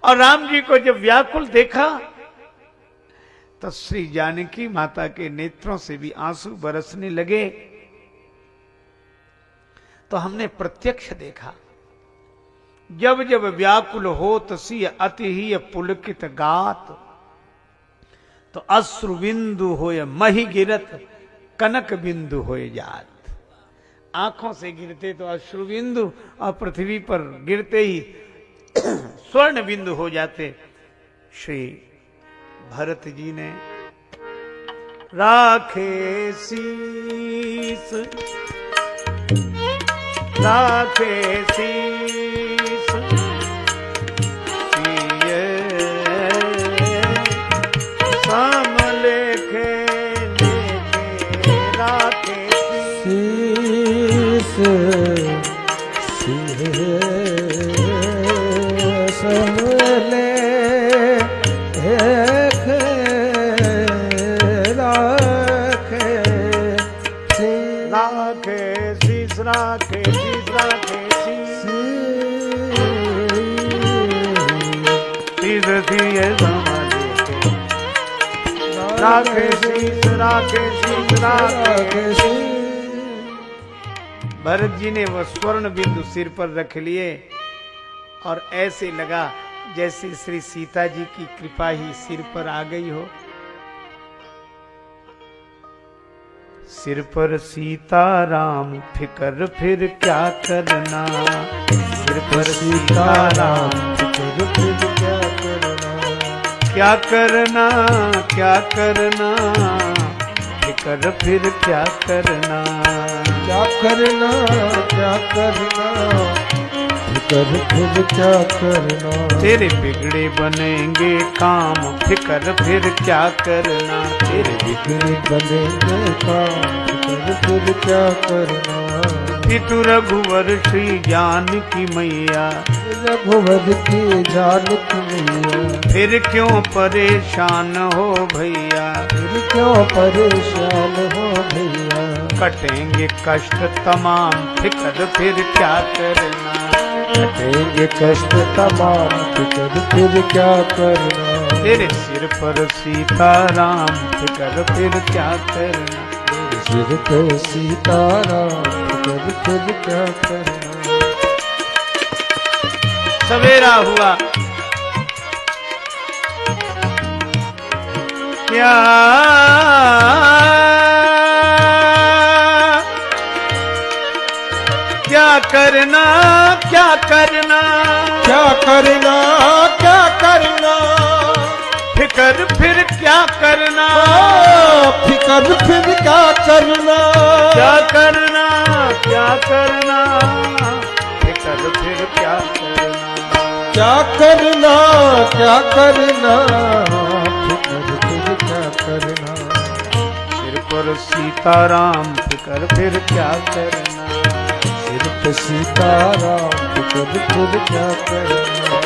और राम जी को जब व्याकुल देखा तो श्री जानकी माता के नेत्रों से भी आंसू बरसने लगे। तो हमने प्रत्यक्ष देखा, जब जब व्याकुल होत सी अति ही पुलकित गात, तो अश्रु बिंदु होय मही गिरत कनक बिंदु होय जात। आंखों से गिरते तो अश्रु बिंदु और पृथ्वी पर गिरते ही स्वर्ण बिंदु हो जाते। श्री भरत जी ने राखे शीस राखे शीस सिए समलेखे लेखे राखे शीस समले राखे शीस राखे शीस दिए राखे शीस राखे शीस राखे शीस। भरत जी ने वह स्वर्ण बिंदु सिर पर रख लिए और ऐसे लगा जैसे श्री सीता जी की कृपा ही सिर पर आ गई हो। सिर पर सीताराम फिकर फिर क्या करना, सिर पर सीताराम फिकर फिर क्या करना, क्या करना क्या करना, फिकर फिर क्या करना, क्या करना क्या करना, फिकर फिर क्या करना। तेरे बिगड़े बनेंगे काम, फिकर फिर क्या करना, तेरे बिगड़े बनेंगे काम, फिकर फिर क्या करना। पितु रघुवर श्री जानकी मैया, रघुवर की जानकी मैया, फिर क्यों परेशान हो भैया, फिर क्यों परेशान हो भैया। कटेंगे कष्ट तमाम, फिकर फिर क्या करना, कटेंगे कष्ट तमाम, फिकर फिर क्या करना। तेरे सिर पर सीताराम, फिकर फिर क्या करना, तेरे सिर पे सीताराम, फिकर फिर क्या करना। सवेरा हुआ, क्या क्या करना क्या करना, क्या करना क्या करना, फिकर फिर क्या करना, फिकर फिर क्या करना। क्या करना क्या करना, फिकर फिर क्या करना, क्या करना क्या करना, फिकर फिर क्या करना। सिर पर सीताराम, फिकर फिर क्या करना, सिर पे सीताराम, फिकर फिर क्या करना।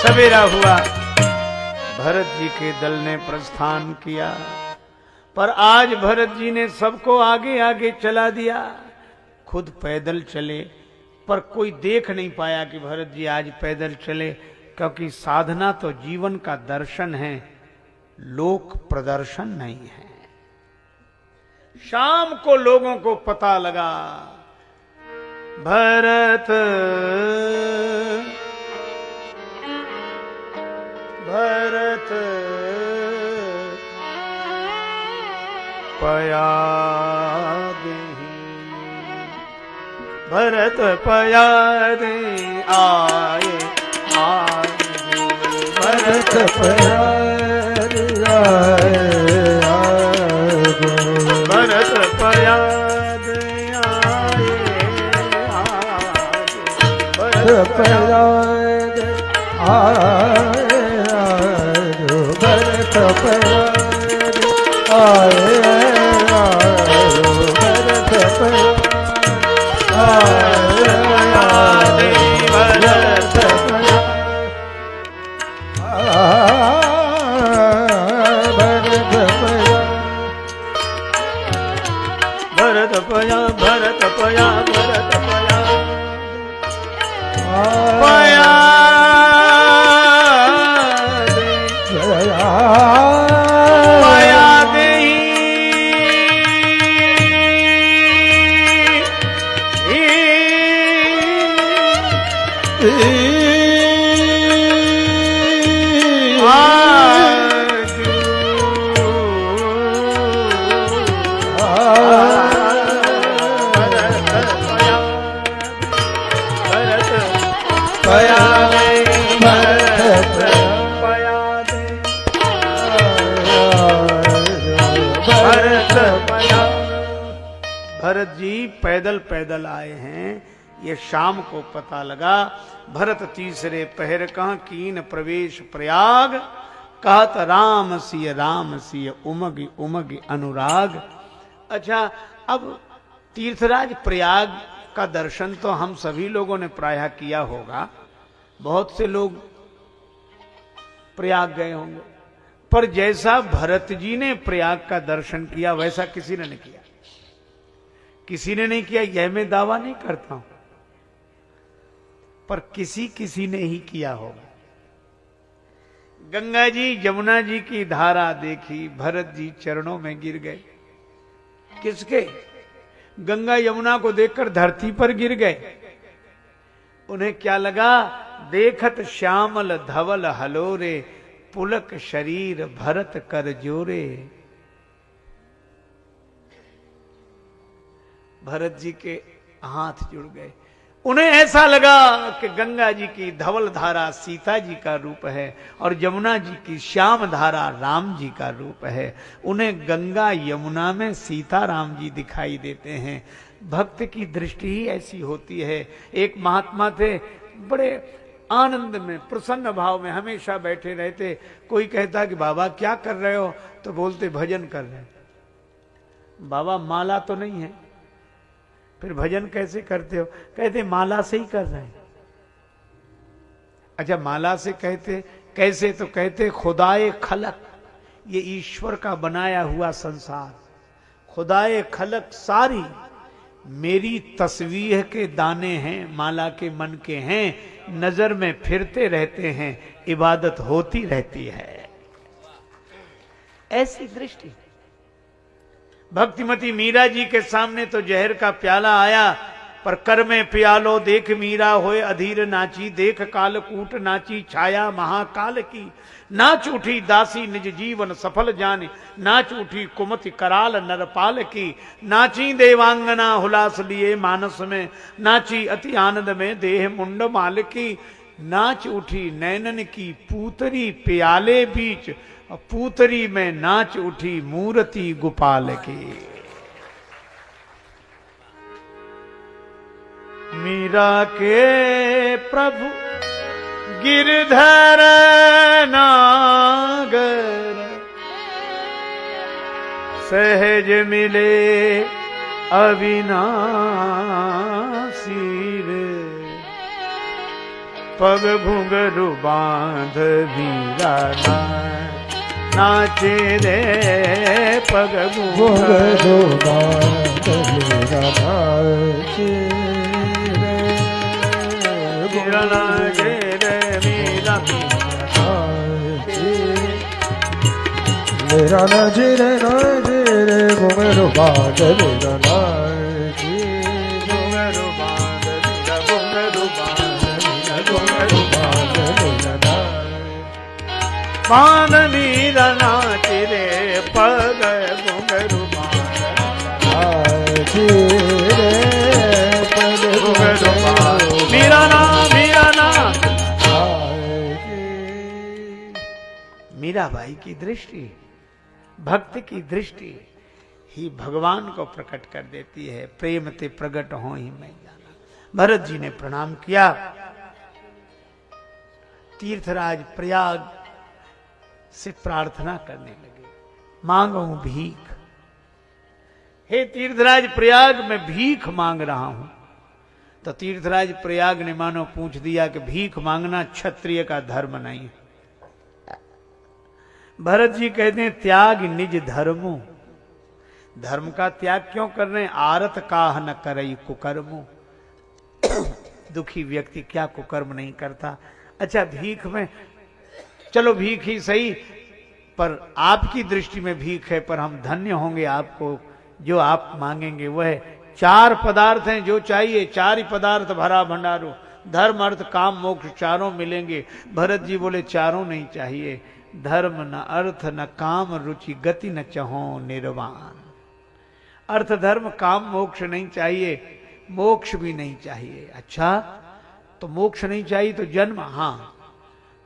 सवेरा हुआ, भरत जी के दल ने प्रस्थान किया, पर आज भरत जी ने सबको आगे आगे चला दिया, खुद पैदल चले। पर कोई देख नहीं पाया कि भरत जी आज पैदल चले, क्योंकि साधना तो जीवन का दर्शन है, लोक प्रदर्शन नहीं है। शाम को लोगों को पता लगा भरत भरत पया देहि, भरत पया दे आए आए, भरत पया आए आए, भरत जी पैदल पैदल आए हैं। ये शाम को पता लगा। भरत तीसरे पहर कहाँ कीन प्रवेश प्रयाग, कहत राम सिय उमग उमग अनुराग। अच्छा, अब तीर्थराज प्रयाग का दर्शन तो हम सभी लोगों ने प्रायः किया होगा, बहुत से लोग प्रयाग गए होंगे, पर जैसा भरत जी ने प्रयाग का दर्शन किया वैसा किसी ने नहीं किया। किसी ने नहीं किया यह मैं दावा नहीं करता हूं, पर किसी ने ही किया होगा। गंगा जी यमुना जी की धारा देखी, भरत जी चरणों में गिर गए। किसके? गंगा यमुना को देखकर धरती पर गिर गए। उन्हें क्या लगा? देखत श्यामल धवल हलोरे, पुलक शरीर भरत कर जोरे। भरत जी के हाथ जुड़ गए। उन्हें ऐसा लगा कि गंगा जी की धवल धारा सीता जी का रूप है और यमुना जी की श्याम धारा राम जी का रूप है। उन्हें गंगा यमुना में सीता राम जी दिखाई देते हैं। भक्त की दृष्टि ही ऐसी होती है। एक महात्मा थे, बड़े आनंद में प्रसन्न भाव में हमेशा बैठे रहते। कोई कहता कि बाबा क्या कर रहे हो, तो बोलते भजन कर रहे हैं। बाबा माला तो नहीं है, फिर भजन कैसे करते हो? कहते माला से ही कर रहे हैं। अच्छा, माला से कहते कैसे? तो कहते खुदाए खलक, ये ईश्वर का बनाया हुआ संसार, खुदाए खलक सारी मेरी तस्वीर के दाने हैं, माला के मन के हैं, नजर में फिरते रहते हैं, इबादत होती रहती है। ऐसी दृष्टि। भक्तिमती मीरा जी के सामने तो जहर का प्याला आया, पर कर में प्यालो देख मीरा होए अधीर नाची। देख कालकूट नाची छाया महाकाल की, नाच उठी दासी निज जीवन सफल जाने। नाच उठी कुमति कराल नरपाल की, नाची देवांगना हुलास लिए मानस में। नाची अति आनंद में देह मुंड माल की, नाच उठी नैनन की पूतरी प्याले बीच। पूतरी में नाच उठी मूर्ति गोपाल की। मीरा के प्रभु गिरधर नागर, सहज मिले अविनाशी रे। पग घुंघरू बांध मीरा नाचे रे, पग घुंघरू बांध मीरा नाचे रे। मीरा नाचे रे, मीरा मेरा नाचे रे घुंघरू बांध मीरा नाचे। घुंघरू बांध मीरा, घुंघरू बांध मीरा, घुंघरू बांध मीरा बांध मीरा नाच रे, पग घुंघरू बांध नाच रे, पग घुंघरू बांध मीरा ना, मीरा ना। मीराबाई की दृष्टि, भक्त की दृष्टि ही भगवान को प्रकट कर देती है। प्रेम ते प्रकट हो ही मैं जाना। भरत जी ने प्रणाम किया। तीर्थराज प्रयाग से प्रार्थना करने लगे, मांगू भीख। हे तीर्थराज प्रयाग, मैं भीख मांग रहा हूं। तो तीर्थराज प्रयाग ने मानो पूछ दिया कि भीख मांगना क्षत्रिय का धर्म नहीं है। भरत जी कहते हैं त्याग निज धर्मो, धर्म का त्याग क्यों कर रहे हैं? आरत काह न करई कुकर्मो, दुखी व्यक्ति क्या कुकर्म नहीं करता। अच्छा भीख में, चलो भीख ही सही, पर आपकी दृष्टि में भीख है, पर हम धन्य होंगे आपको, जो आप मांगेंगे वह 4 पदार्थ हैं जो चाहिए, 4 ही पदार्थ भरा भंडारो, धर्म अर्थ काम मोक्ष चारों मिलेंगे। भरत जी बोले चारों नहीं चाहिए, धर्म न अर्थ न काम रुचि गति न चहो निर्वाण। अर्थ धर्म काम मोक्ष नहीं चाहिए, मोक्ष भी नहीं चाहिए। अच्छा तो मोक्ष नहीं चाहिए तो जन्म, हाँ,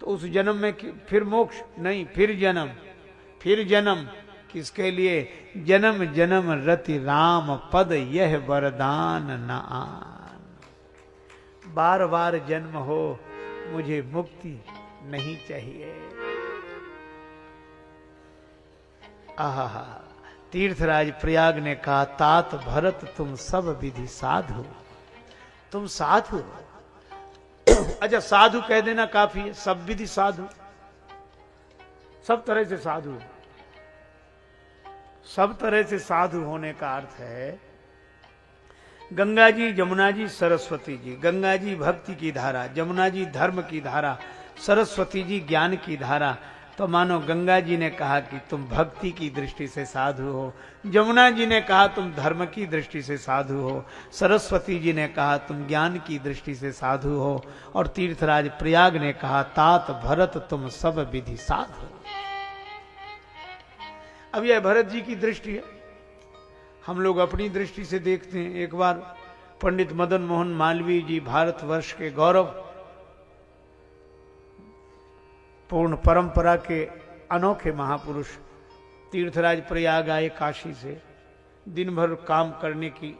तो उस जन्म में फिर मोक्ष नहीं, फिर जन्म, फिर जन्म किसके लिए? जन्म जन्म रति राम पद यह वरदान न आन। बार बार जन्म हो, मुझे मुक्ति नहीं चाहिए। आहा, तीर्थराज प्रयाग ने कहा तात भरत तुम सब विधि साधु, तुम साधु हो। अच्छा साधु कह देना काफी है, सब विधि साधु, सब तरह से साधु। सब तरह से साधु होने का अर्थ है गंगा जी, जमुना जी, सरस्वती जी। गंगा जी भक्ति की धारा, जमुना जी धर्म की धारा, सरस्वती जी ज्ञान की धारा। तो मानो गंगा जी ने कहा कि तुम भक्ति की दृष्टि से साधु हो, जमुना जी ने कहा तुम धर्म की दृष्टि से साधु हो, सरस्वती जी ने कहा तुम ज्ञान की दृष्टि से साधु हो, और तीर्थराज प्रयाग ने कहा तात भरत तुम सब विधि साधु। अब यह भरत जी की दृष्टि है, हम लोग अपनी दृष्टि से देखते हैं। एक बार पंडित मदन मोहन मालवीय जी, भारतवर्ष के गौरव, पूर्ण परंपरा के अनोखे महापुरुष, तीर्थराज प्रयाग आए काशी से। दिन भर काम करने की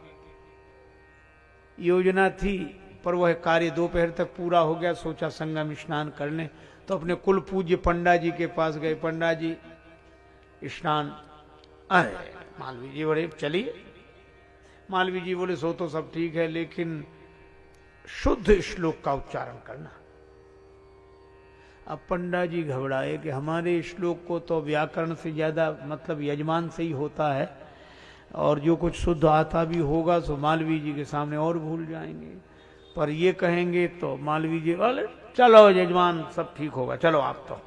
योजना थी, पर वह कार्य दोपहर तक पूरा हो गया। सोचा संगम स्नान कर लें, तो अपने कुल पूज्य पंडा जी के पास गए। पंडा जी स्नान, अरे मालवीय जी बोले चलिए। मालवीय जी बोले सो तो सब ठीक है, लेकिन शुद्ध श्लोक का उच्चारण करना। अब पंडा जी घबराए कि हमारे श्लोक को तो व्याकरण से ज्यादा मतलब यजमान से ही होता है, और जो कुछ शुद्ध आता भी होगा तो मालवीय जी के सामने और भूल जाएंगे, पर ये कहेंगे तो मालवीय जी बोले चलो यजमान सब ठीक होगा, चलो आप। तो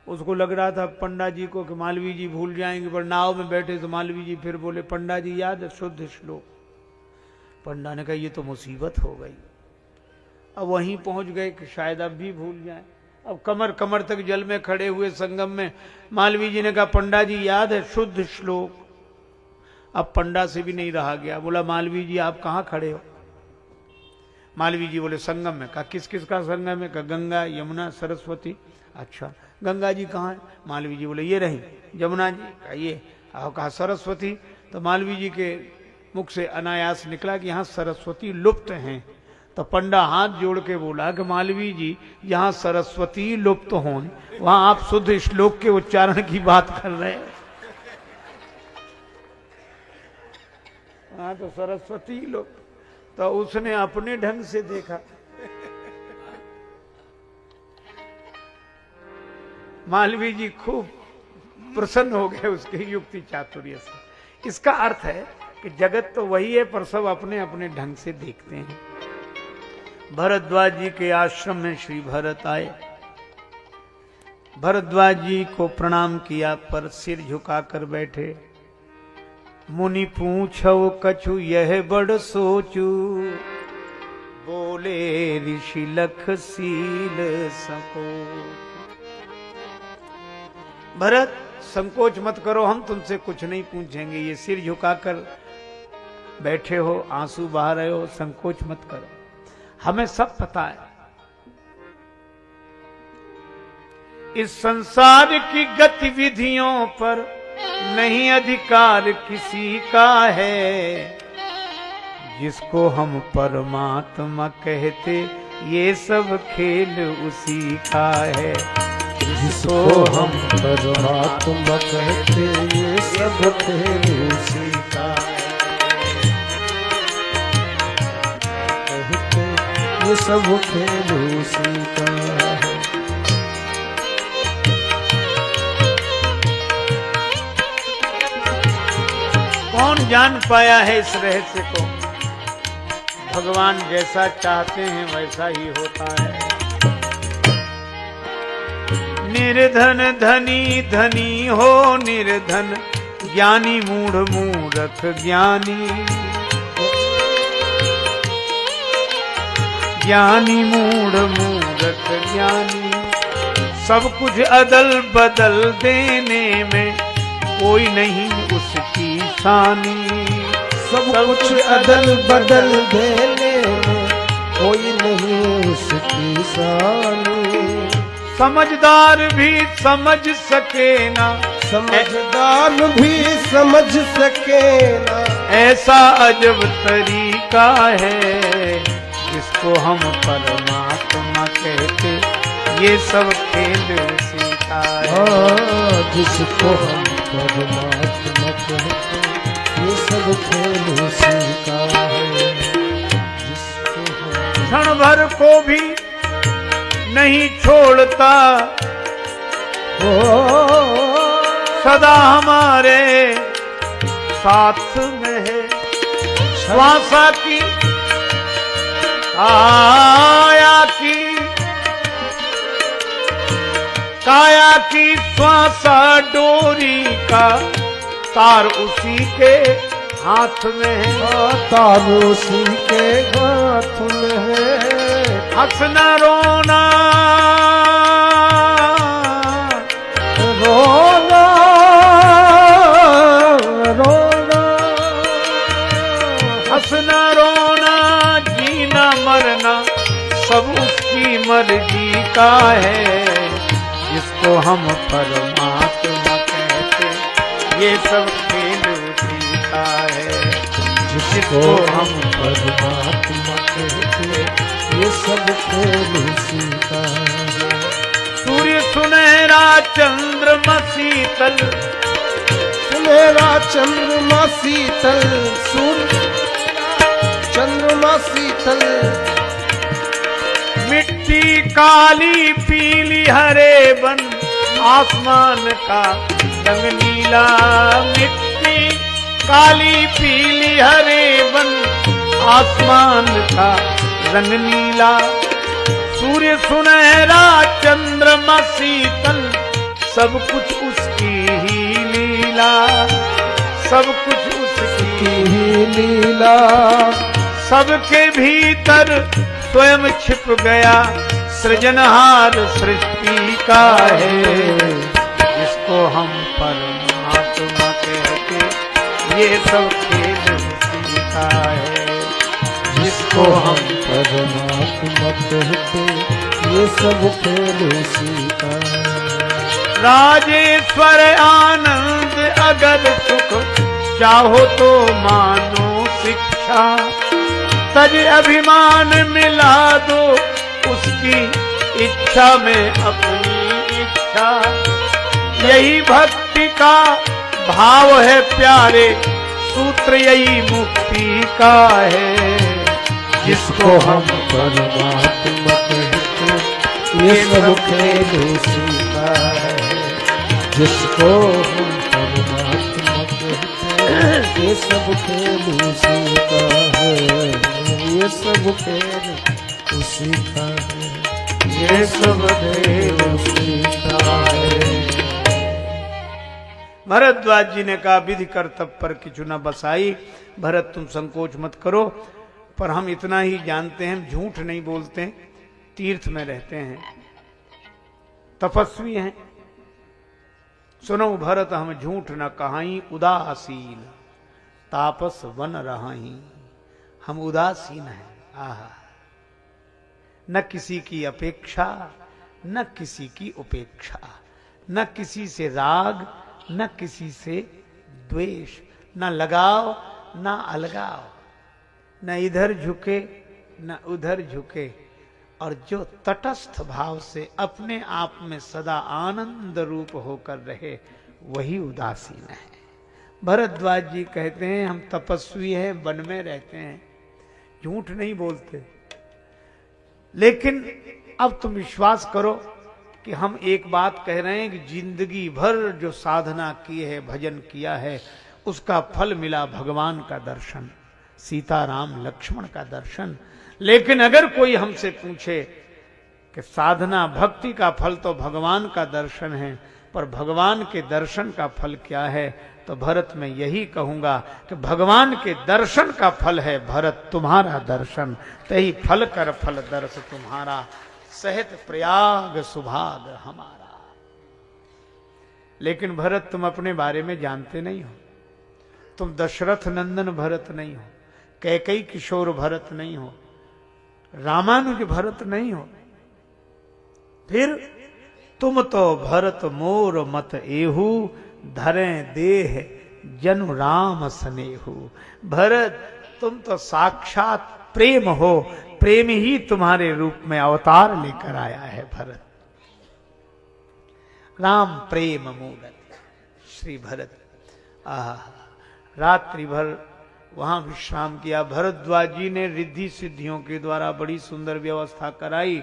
उसको लग रहा था पंडा जी को कि मालवीय जी भूल जाएंगे, पर नाव में बैठे तो मालवीय जी फिर बोले पंडा जी याद है शुद्ध श्लोक? पंडा ने कहा ये तो मुसीबत हो गई। अब वहीं पहुंच गए कि शायद अब भी भूल जाए। अब कमर कमर तक जल में खड़े हुए संगम में मालवीय जी ने कहा पंडा जी याद है शुद्ध श्लोक? अब पंडा से भी नहीं रहा गया, बोला मालवीय जी आप कहाँ खड़े हो? मालवीय जी बोले संगम में। कहा किस किस का संगम है? कहा गंगा यमुना सरस्वती। अच्छा गंगा जी कहाँ है? मालवीय जी बोले ये रही। जमुना जी? कहा ये। और कहा सरस्वती? तो मालवीय जी के मुख से अनायास निकला कि यहाँ सरस्वती लुप्त हैं। तो पंडा हाथ जोड़ के बोला कि मालवीय जी यहाँ सरस्वती लुप्त हों, वहां आप शुद्ध श्लोक के उच्चारण की बात कर रहे हैं, वहां तो सरस्वती लुप्त। तो उसने अपने ढंग से देखा। मालवीय जी खूब प्रसन्न हो गए उसके युक्ति चातुर्य से। इसका अर्थ है कि जगत तो वही है, पर सब अपने अपने ढंग से देखते हैं। भरद्वाज जी के आश्रम में श्री भरत आए। भरद्वाज जी को प्रणाम किया, पर सिर झुकाकर बैठे। मुनि पूछो कछु यह बड़ सोचू, बोले ऋषि लख सील संकोच। भरत संकोच मत करो, हम तुमसे कुछ नहीं पूछेंगे। ये सिर झुकाकर बैठे हो, आंसू बहा रहे हो, संकोच मत करो, हमें सब पता है। इस संसार की गतिविधियों पर नहीं अधिकार किसी का है, जिसको हम परमात्मा कहते ये सब खेल उसी का है। जिसको हम परमात्मा कहते ये सब खेल उसी का कहते, ये सब खेल उसी का है। कौन जान पाया है इस रहस्य को? भगवान जैसा चाहते हैं वैसा ही होता है। निर्धन धनी धनी हो निर्धन, ज्ञानी मूढ़ मूढ़ ज्ञानी, ज्ञानी मूढ़ मूढ़ ज्ञानी। सब कुछ अदल बदल देने में कोई नहीं उसकी सानी। सब कुछ अदल बदल देने में कोई नहीं उसकी सानी। समझदार भी समझ सके ना, समझदार भी समझ सके ना, ऐसा अजब तरीका है जिसको हम परमात्मा कहते ये सब खेल उसी का है। जिसको हम परमात्मा कहते ये सब खेल उसी का है। क्षण भर को भी नहीं छोड़ता, सदा हमारे साथ में है। श्वासा की काया की श्वासा डोरी का तार उसी के हाथ में है। तार उसी के हाथ में है। हंसना रोना रोना रोना, हंसना रोना जीना मरना सब उसकी मर्जी का है। जिसको हम परमात्मा कहते ये सब खेल उसी का है। जिसको हम परमात्मा कहते ये सब खेल उसी का है। सूर्य सुनहरा चंद्रमा शीतल, सुनहरा चंद्रमा शीतल, सूर्य चंद्रमा शीतल। मिट्टी काली पीली हरे बन आसमान का रंग नीला। मिट्टी काली पीली हरे बन आसमान का रंग नीला। सूर्य सुनहरा चंद्रमा शीतल, सब कुछ उसकी ही लीला। सब कुछ उसकी ही लीला। सबके भीतर स्वयं छिप गया सृजनहार सृष्टि का है। जिसको हम परमात्मा कहते ये सब खेल उसी का है। जिसको हम परमात्मा कहते ये सब खेल उसी का है। राजेश्वर आनंद अगर सुख चाहो तो मानो शिक्षा। तज अभिमान मिला दो उसकी इच्छा में अपनी इच्छा। यही भक्ति का भाव है प्यारे, सूत्र यही मुक्ति का है। जिसको हम परमात्मा कहते ये सब खेल उसी का है। जिसको हम परमात्मा कहते ये सब खेल उसी का है। ये सब खेल उसी का है। ये सब खेल उसी का है। भरद्वाज जी ने कहा विधि कर्तव्य पर किचु न बसाई। भरत तुम संकोच मत करो, पर हम इतना ही जानते हैं झूठ नहीं बोलते, तीर्थ में रहते हैं, तपस्वी हैं। सुनो भरत हम झूठ न कहाई, उदासीन तापस वन रहाई। हम उदासीन हैं, आहा, न किसी की अपेक्षा न किसी की उपेक्षा, न किसी से राग न किसी से द्वेष, न लगाव न अलगाव, न इधर झुके न उधर झुके, और जो तटस्थ भाव से अपने आप में सदा आनंद रूप होकर रहे वही उदासीन है। भरद्वाज जी कहते हैं हम तपस्वी हैं, वन में रहते हैं, झूठ नहीं बोलते, लेकिन अब तुम विश्वास करो कि हम एक बात कह रहे हैं कि जिंदगी भर जो साधना की है, भजन किया है, उसका फल मिला भगवान का दर्शन, सीता राम लक्ष्मण का दर्शन। लेकिन अगर कोई हमसे पूछे कि साधना भक्ति का फल तो भगवान का दर्शन है, पर भगवान के दर्शन का फल क्या है, तो भरत मैं यही कहूंगा कि भगवान के दर्शन का फल है भरत तुम्हारा दर्शन, तही फल कर फल दर्श तुम्हारा, सहित प्रयाग सुभाग हमारा। लेकिन भरत तुम अपने बारे में जानते नहीं हो, तुम दशरथ नंदन भरत नहीं हो, कैकई किशोर भरत नहीं हो, रामानुज भरत नहीं हो, फिर तुम तो भरत मोर मत एहू, धरें देह जनु राम स्नेहू। भरत तुम तो साक्षात प्रेम हो, प्रेम ही तुम्हारे रूप में अवतार लेकर आया है भरत। राम प्रेम मूरत श्री भरत। रात्रि भर वहां विश्राम किया। भरद्वाज जी ने रिद्धि सिद्धियों के द्वारा बड़ी सुंदर व्यवस्था कराई,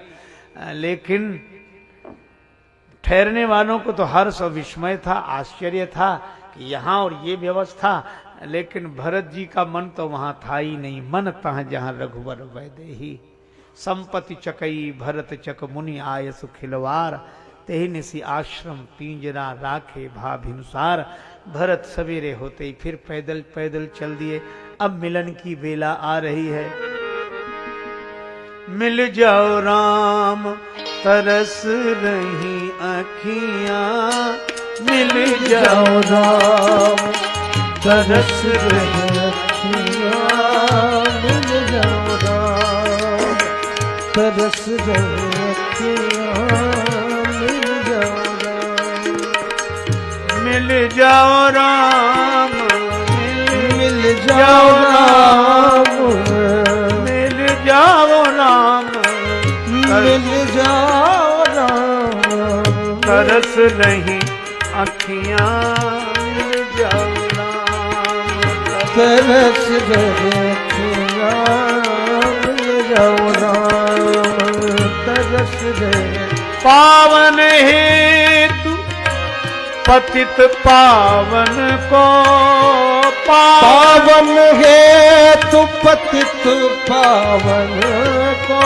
लेकिन ठहरने वालों को तो हर्ष और विस्मय था, आश्चर्य था कि यहाँ और ये व्यवस्था, लेकिन भरत जी का मन तो वहां था ही नहीं। मन तह जहां रघुवर वैदेही, संपत्ति चकई भरत चक मुनि आय सुखिलवार, तेहि निसी आश्रम पिंजरा राखे भाभिनुसार। भरत सवेरे होते ही फिर पैदल पैदल चल दिए। अब मिलन की बेला आ रही है। मिल जाओ राम तरस रही अखियां, मिल जाओ राम तरस रही अखियां, मिल जाओ राम तरस रही अखियां, मिल जाओ राम, मिल जाओ राम, मिल जाओ राम, मिल जाओ राम, मिल जाओ राम, तरस नहीं अखियां, मिल जाओ राम, तरस रही अखियां, मिल जाओ राम, तरस रही। पावन हेतु पतित पावन को, पावन हेतु पतित पावन को,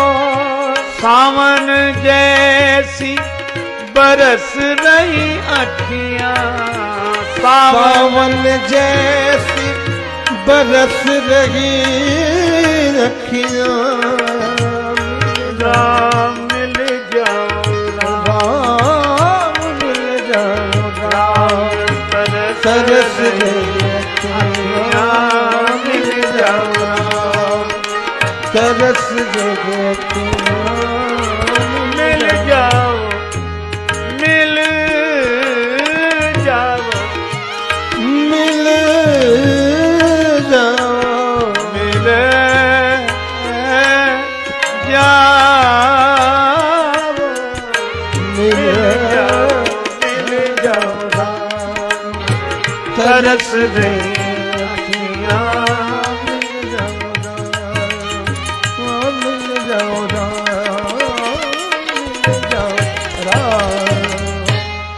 सावन जैसी बरस रही अखियां, सावन जैसी बरस रही अखियां, राम मिल जाओ राम, मिल जाओ राम, तरस रही अखियां, मिल जाओ राम, तरस रही अखियां, मिल जाओ, मिल जाओ, मिल जाओ, मिल जाओ, मिल जाओ, मिल जाओ राम, तरस रही अखियां, मिल जाओ राम, मिल जाओ राम, मिल जाओ राम।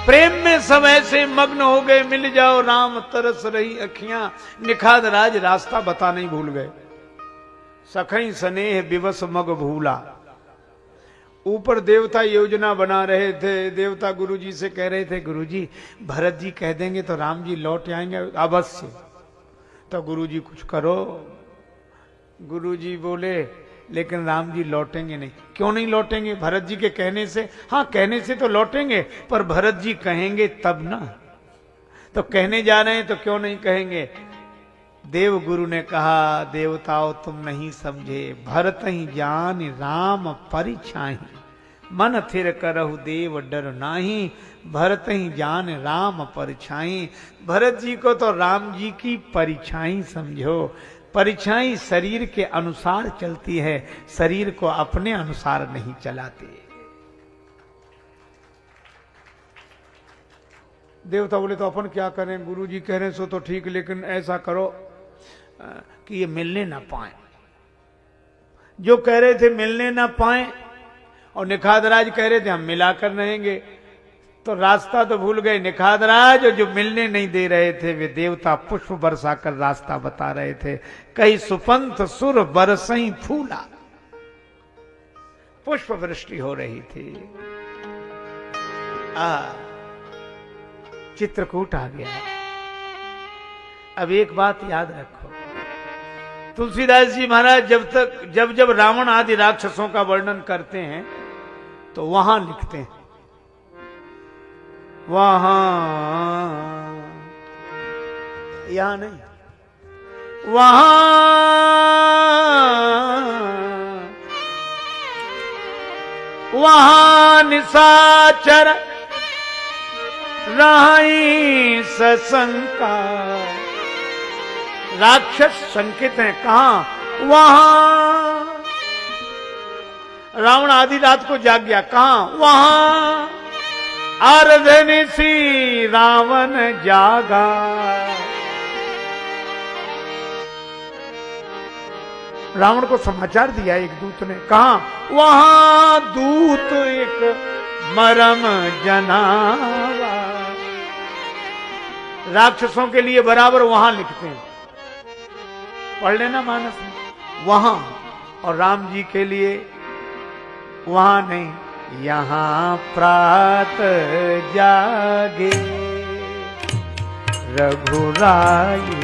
प्रेम में सब ऐसे मग्न हो गए, मिल जाओ राम तरस रही अखियां। निखाद राज रास्ता बता नहीं भूल गए। सखई स्नेह विवश मग भूला। ऊपर देवता योजना बना रहे थे। देवता गुरुजी से कह रहे थे, गुरुजी भरत जी कह देंगे तो राम जी लौट आएंगे अवश्य, तो गुरुजी कुछ करो। गुरुजी बोले लेकिन राम जी लौटेंगे नहीं। क्यों नहीं लौटेंगे? भरत जी के कहने से। हाँ, कहने से तो लौटेंगे, पर भरत जी कहेंगे तब ना। तो कहने जा रहे हैं तो क्यों नहीं कहेंगे? देव गुरु ने कहा, देवताओं तुम नहीं समझे, भरत ही जान राम परिछाही, मन थिर करहु देव डर नाही, भरत ही जान राम परिछाई। भरत जी को तो राम जी की परिछाई समझो। परीक्षाएं शरीर के अनुसार चलती है, शरीर को अपने अनुसार नहीं चलाते। देवता बोले तो अपन क्या करें, गुरुजी कह रहे हैं सो तो ठीक, लेकिन ऐसा करो कि ये मिलने ना पाए। जो कह रहे थे मिलने ना पाए और निखादराज कह रहे थे हम मिलाकर रहेंगे, तो रास्ता तो भूल गए निखादराज। और जो मिलने नहीं दे रहे थे वे देवता पुष्प बरसाकर रास्ता बता रहे थे। कई सुपंथ सुर बरसई फूला, पुष्प वृष्टि हो रही थी। चित्रकूट आ गया। अब एक बात याद रखो, तुलसीदास जी महाराज जब जब रावण आदि राक्षसों का वर्णन करते हैं तो वहां लिखते हैं, वहां, यहां नहीं, वहां वहां निशाचर राई सशंका। राक्षस संकित हैं, कहां? वहां। रावण आधी रात को जाग गया, कहां? वहां। अर्धनिशी रावण जागा। रावण को समाचार दिया एक दूत ने, कहां? वहां। दूत एक मरम जनावा। राक्षसों के लिए बराबर वहां लिखते हैं, पढ़ लेना मानस में, वहां। और राम जी के लिए वहां नहीं, यहां प्रात जागे रघुराई,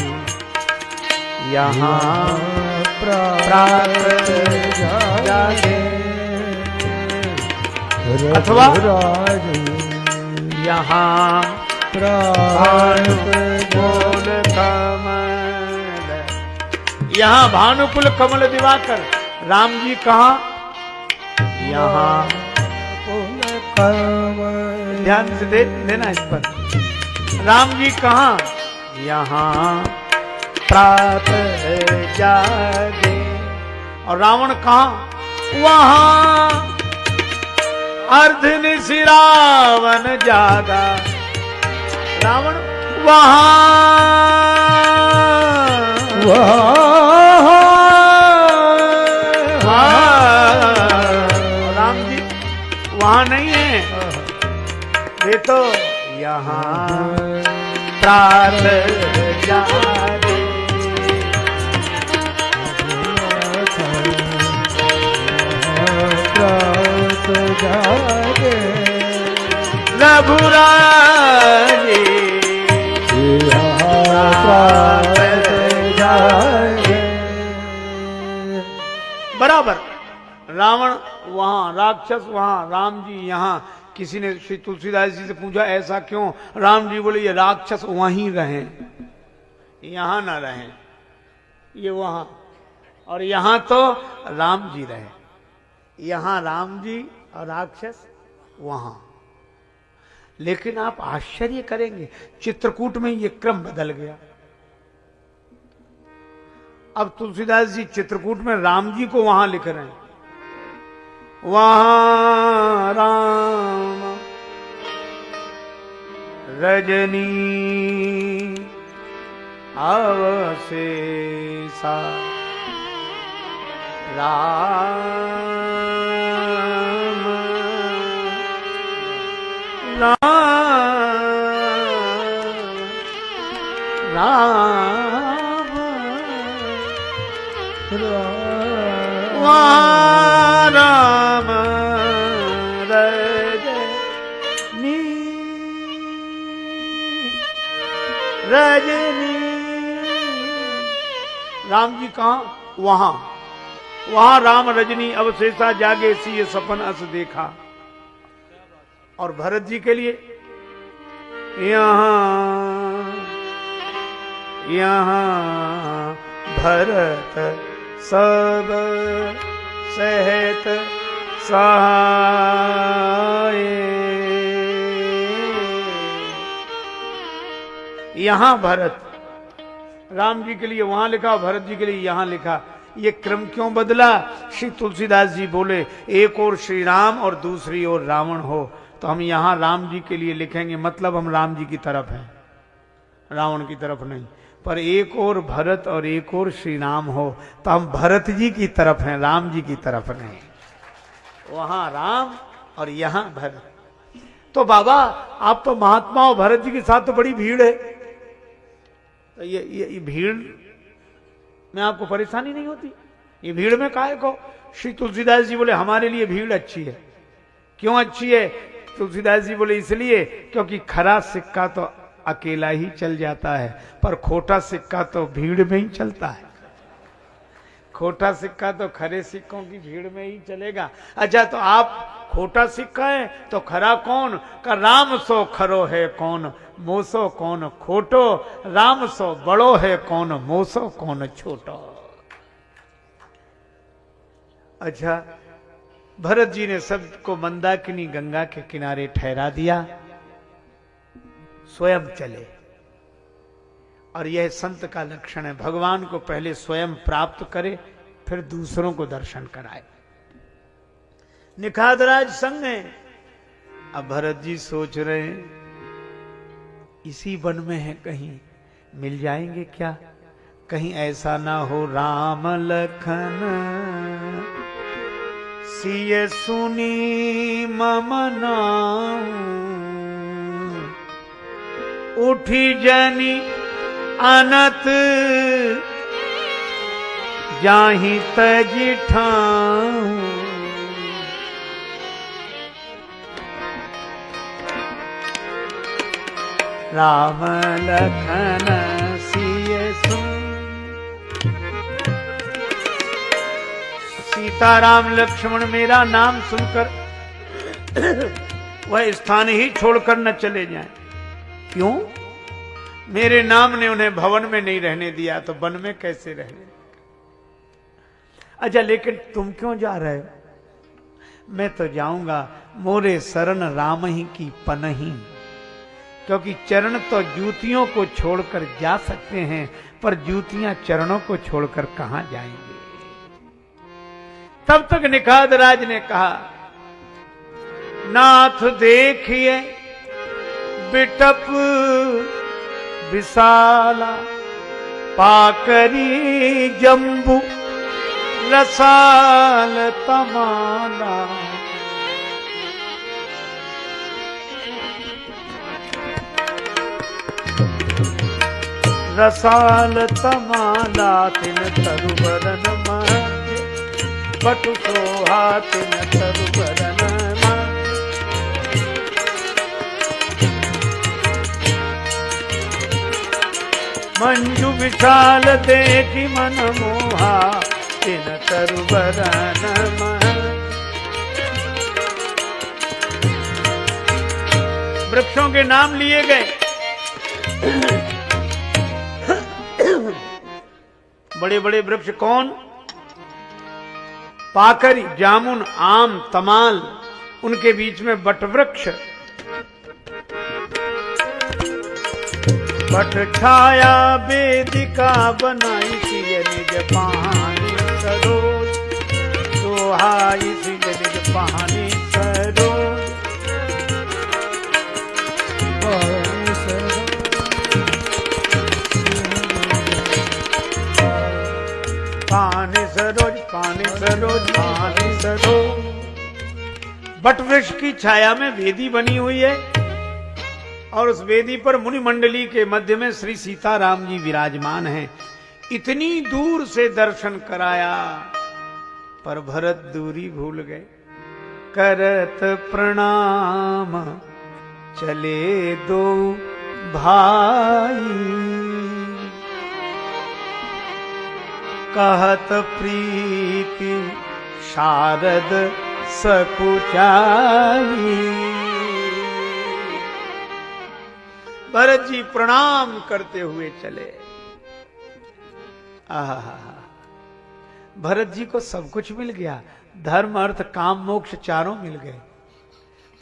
यहां प्रात जागे। अथवा यहां भानुकुल कमल, यहां भानुकुल कमल दिवाकर। राम जी कहां? यहां कमल। ध्यान से देना इस पर। राम जी कहां? यहां प्रात जागे। और रावण कहां? वहां। अर्धनिशी रावण जागा। रावण वहां, राम जी वहां नहीं है, ये तो यहां प्रात जागे। रघुराई बराबर। रावण वहां, राक्षस वहां, राम जी यहां। किसी ने श्री तुलसीदास जी से पूछा ऐसा क्यों? राम जी बोले ये राक्षस वहीं रहें, यहां ना रहें, ये वहां। और यहां तो राम जी रहे, यहां राम जी और राक्षस वहां। लेकिन आप आश्चर्य करेंगे, चित्रकूट में ये क्रम बदल गया। अब तुलसीदास जी चित्रकूट में राम जी को वहां लिख रहे हैं, वहां राम रजनी अवशेषा राम राम राम रजनी रजनी। राम जी कहां? वहां। वहां राम रजनी अवशेषा जागे, सी ये सपन अस देखा। और भरत जी के लिए यहाँ भरत सब सहित सहाय। यहाँ भरत राम जी के लिए वहां लिखा और भरत जी के लिए यहां लिखा। ये क्रम क्यों बदला? श्री तुलसीदास जी बोले एक और श्री राम और दूसरी ओर रावण हो, तो हम यहां राम जी के लिए लिखेंगे, मतलब हम राम जी की तरफ हैं, रावण की तरफ नहीं। पर एक और भरत और एक और श्री राम हो तो हम भरत जी की तरफ हैं, राम जी की तरफ नहीं। वहां राम और यहां भरत। तो बाबा आप तो महात्मा हो, भरत जी के साथ तो बड़ी भीड़ है, तो ये भीड़ में आपको परेशानी नहीं होती? ये भीड़ में काहे को? श्री तुलसीदास जी बोले हमारे लिए भीड़ अच्छी है। क्यों अच्छी है? तुलसीदास जी बोले इसलिए क्योंकि खरा सिक्का तो अकेला ही चल जाता है, पर खोटा सिक्का तो भीड़ में ही चलता है। खोटा सिक्का तो खरे सिक्कों की भीड़ में ही चलेगा। अच्छा, तो आप खोटा सिक्का है तो खरा कौन? का राम सो खरो है कौन, मोसो कौन खोटो, राम सो बड़ो है कौन, मोसो कौन छोटो। अच्छा, भरत जी ने सबको मंदाकिनी गंगा के किनारे ठहरा दिया, स्वयं चले। और यह संत का लक्षण है, भगवान को पहले स्वयं प्राप्त करे फिर दूसरों को दर्शन कराए। निखादराज संग है। अब भरत जी सोच रहे हैं इसी वन में है, कहीं मिल जाएंगे क्या? कहीं ऐसा ना हो राम लखन सिय सुनी मम नाम, उठी जनी अनत जाहि तजि ठाऊं। राम लखन सिय सुन। सीताराम लक्ष्मण मेरा नाम सुनकर वह स्थान ही छोड़कर न चले जाएं। क्यों? मेरे नाम ने उन्हें भवन में नहीं रहने दिया तो वन में कैसे रहने? अच्छा, लेकिन तुम क्यों जा रहे हो? मैं तो जाऊंगा, मोरे शरण राम ही की पनही। क्योंकि चरण तो जूतियों को छोड़कर जा सकते हैं, पर जूतियां चरणों को छोड़कर कहां जाएंगे। तब तक निखादराज ने कहा, नाथ देखिए बिटप विशाला, पाकरी जंबू रसाल तमाला। रसाल तमाला तिन तरुबरन मध्य, बटु सोहा तिन तरुबरन मध्य। मंजू विशाल देखी मन मोहा, तिन तरुबरन मध्य। वृक्षों के नाम लिए गए। बड़े बड़े वृक्ष कौन? पाकरी, जामुन, आम, तमाल, उनके बीच में बट वृक्ष। बट छाया वेदिका बनाई सिय निज पानी सरोज, सोहाई सिय निज पानी सरोज। पानी सरोज, पानी सरोज, पानी सरोज। बट वृक्ष की छाया में वेदी बनी हुई है और उस वेदी पर मुनि मंडली के मध्य में श्री सीताराम जी विराजमान हैं। इतनी दूर से दर्शन कराया, पर भरत दूरी भूल गए। करत प्रणाम चले दो भाई, कहत प्रीति शारद सकुचाई। भरत जी प्रणाम करते हुए चले। आहा, भरत जी को सब कुछ मिल गया, धर्म अर्थ काम मोक्ष चारों मिल गए।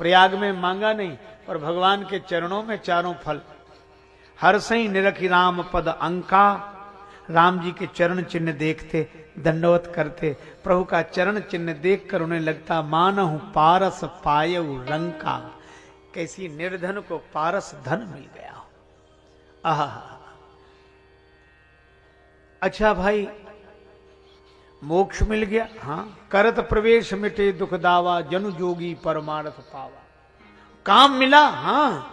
प्रयाग में मांगा नहीं, पर भगवान के चरणों में चारों फल। हर्षई निरखि राम पद अंका, राम जी के चरण चिन्ह देखते, दंडवत करते। प्रभु का चरण चिन्ह देखकर उन्हें लगता मानहु पारस पायऊ रंका, कैसी निर्धन को पारस धन मिल गया हो। आहा, अच्छा भाई मोक्ष मिल गया। हाँ, करत प्रवेश मिटे दुख दावा, जनु जोगी परमार्थ पावा। काम मिला, हाँ,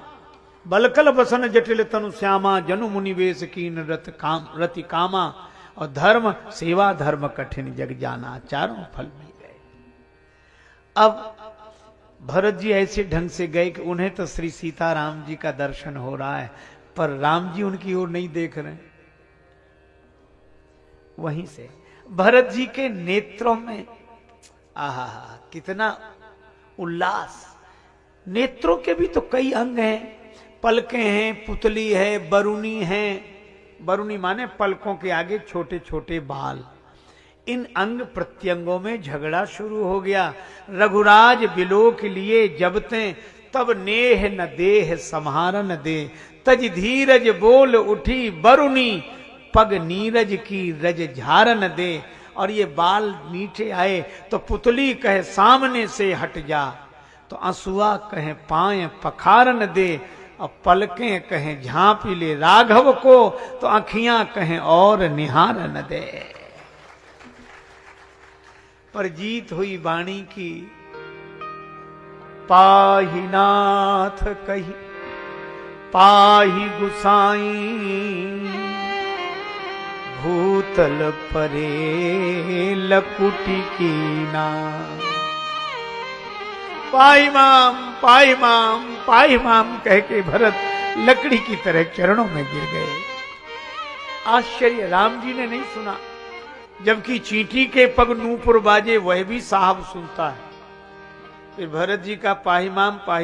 बलकल बसन जटिल तनु श्यामा, जनु मुनिवेश कीन रति कामा। और धर्म सेवा धर्म कठिन जग जाना, चारों फल मिल गए। अब भरत जी ऐसे ढंग से गए कि उन्हें तो श्री सीताराम जी का दर्शन हो रहा है, पर राम जी उनकी ओर नहीं देख रहे। वहीं से भरत जी के नेत्रों में आहा कितना उल्लास। नेत्रों के भी तो कई अंग हैं, पलकें हैं, पुतली है, बरुनी है। बरुनी माने पलकों के आगे छोटे छोटे बाल। इन अंग प्रत्यंगों में झगड़ा शुरू हो गया। रघुराज बिलोक लिए जबते, तब नेह न देह संहारन दे। तज धीरज बोल उठी बरुनी, पग नीरज की रज झारन दे। और ये बाल नीचे आए तो पुतली कहे सामने से हट जा, तो अंसुआ कहे पाए पखारन दे। और पलकें कहें झांपी ले राघव को, तो आंखियां कहें और निहारन दे। पर जीत हुई वाणी की, पाही नाथ कही पाही गुसाई, भूतल परे लकुटी की ना। पाई माम पाई माम पाई माम कह के भरत लकड़ी की तरह चरणों में गिर गए। आश्चर्य, राम जी ने नहीं सुना, जबकि चींटी के पग नूपुर बाजे वह भी साहब सुनता है। फिर भरत जी का पाही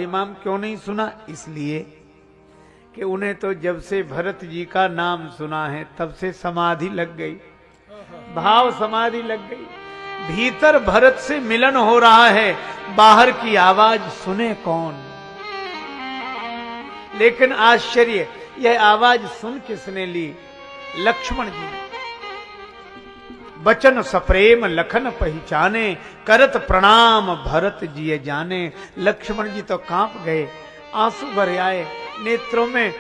माम क्यों नहीं सुना? इसलिए कि उन्हें तो जब से भरत जी का नाम सुना है तब से समाधि लग गई, भाव समाधि लग गई। भीतर भरत से मिलन हो रहा है, बाहर की आवाज सुने कौन। लेकिन आश्चर्य, यह आवाज सुन किसने ली? लक्ष्मण जी ने। बचन सप्रेम लखन पहचाने, करत प्रणाम भरत जी जाने। लक्ष्मण जी तो कांप गए, आंसू भर आए नेत्रों में।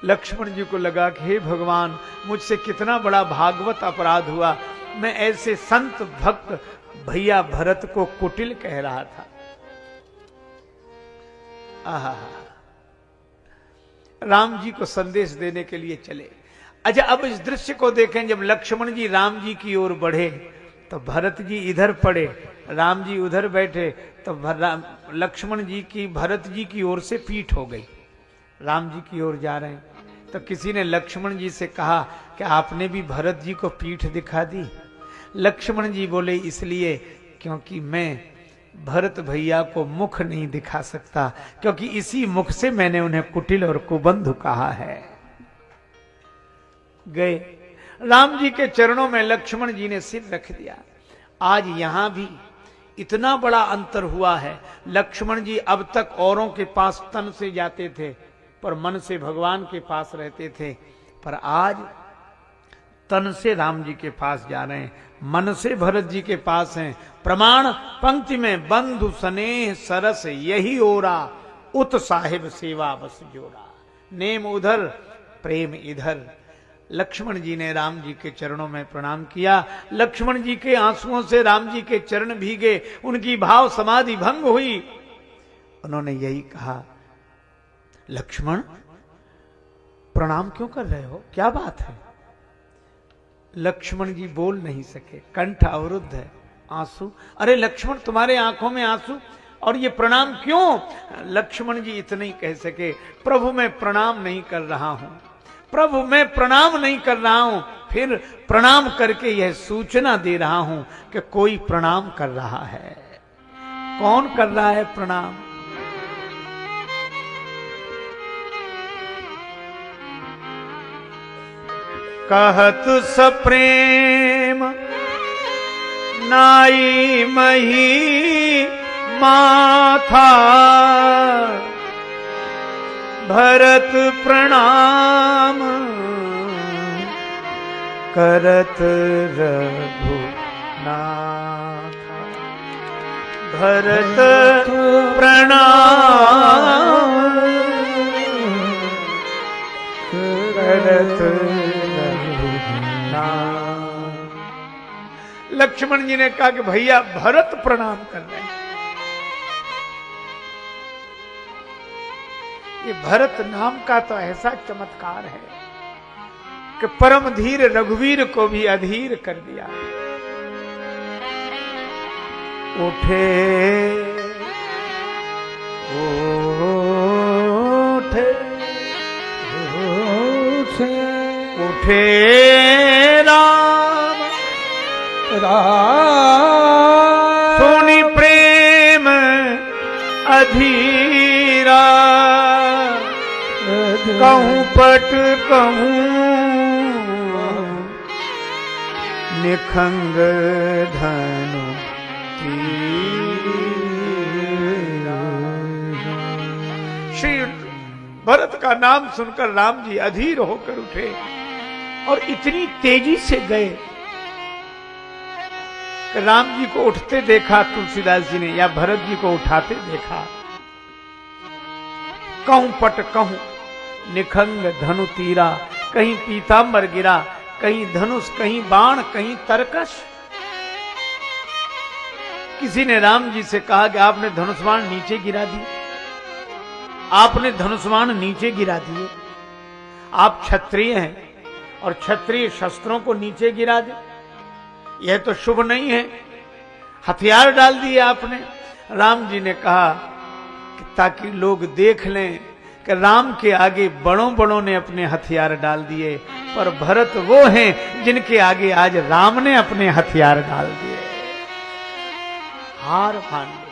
लक्ष्मण जी को लगा कि हे भगवान, मुझसे कितना बड़ा भागवत अपराध हुआ। मैं ऐसे संत भक्त भैया भरत को कुटिल कह रहा था। आहा, राम जी को संदेश देने के लिए चले। अच्छा, अब इस दृश्य को देखें। जब लक्ष्मण जी राम जी की ओर बढ़े तो भरत जी इधर पड़े, राम जी उधर बैठे, तो लक्ष्मण जी की भरत जी की ओर से पीठ हो गई। राम जी की ओर जा रहे हैं तो किसी ने लक्ष्मण जी से कहा कि आपने भी भरत जी को पीठ दिखा दी। लक्ष्मण जी बोले, इसलिए क्योंकि मैं भरत भैया को मुख नहीं दिखा सकता, क्योंकि इसी मुख से मैंने उन्हें कुटिल और कुबंधु कहा है। गए राम जी के चरणों में लक्ष्मण जी ने सिर रख दिया। आज यहां भी इतना बड़ा अंतर हुआ है। लक्ष्मण जी अब तक औरों के पास तन से जाते थे, पर मन से भगवान के पास रहते थे। पर आज तन से राम जी के पास जा रहे हैं, मन से भरत जी के पास हैं। प्रमाण पंक्ति में बंधु स्नेह सरस यही ओरा, उत साहिब सेवा बस जोड़ा। नेम उधर प्रेम इधर। लक्ष्मण जी ने राम जी के चरणों में प्रणाम किया। लक्ष्मण जी के आंसुओं से राम जी के चरण भीगे, उनकी भाव समाधि भंग हुई। उन्होंने यही कहा, लक्ष्मण प्रणाम क्यों कर रहे हो, क्या बात है? लक्ष्मण जी बोल नहीं सके, कंठ अवरुद्ध है, आंसू। अरे लक्ष्मण, तुम्हारे आंखों में आंसू, और ये प्रणाम क्यों? लक्ष्मण जी इतना ही कह सके, प्रभु मैं प्रणाम नहीं कर रहा हूं, प्रभु मैं प्रणाम नहीं कर रहा हूं। फिर प्रणाम करके यह सूचना दे रहा हूं कि कोई प्रणाम कर रहा है। कौन कर रहा है प्रणाम? कहत सप्रेम नाई मही माथा, भरत प्रणाम करत रघुनाथ भरत प्रणाम करत रघुनाथ। लक्ष्मण जी ने कहा कि भैया भरत प्रणाम कर रहे हैं। ये भरत नाम का तो ऐसा चमत्कार है कि परम धीर रघुवीर को भी अधीर कर दिया। उठे उठे उठे राम सुनि प्रेम अधीरा कहूं पट कहूं निखंग धनु तीरा। श्री भरत का नाम सुनकर राम जी अधीर होकर उठे और इतनी तेजी से गए कि राम जी को उठते देखा तुलसीदास जी ने या भरत जी को उठाते देखा। कहूं पट कहूं निखंग धनु तीरा, कहीं पीतांबर गिरा, कहीं धनुष, कहीं बाण, कहीं तरकश। किसी ने राम जी से कहा कि आपने धनुष्बाण नीचे गिरा दिए, आपने धनुष्बाण नीचे गिरा दिए। आप क्षत्रिय हैं और क्षत्रिय शस्त्रों को नीचे गिरा दे, यह तो शुभ नहीं है। हथियार डाल दिए आपने। राम जी ने कहा कि ताकि लोग देख लें कि राम के आगे बड़ों बड़ों ने अपने हथियार डाल दिए, पर भरत वो हैं जिनके आगे आज राम ने अपने हथियार डाल दिए। हार मान लो।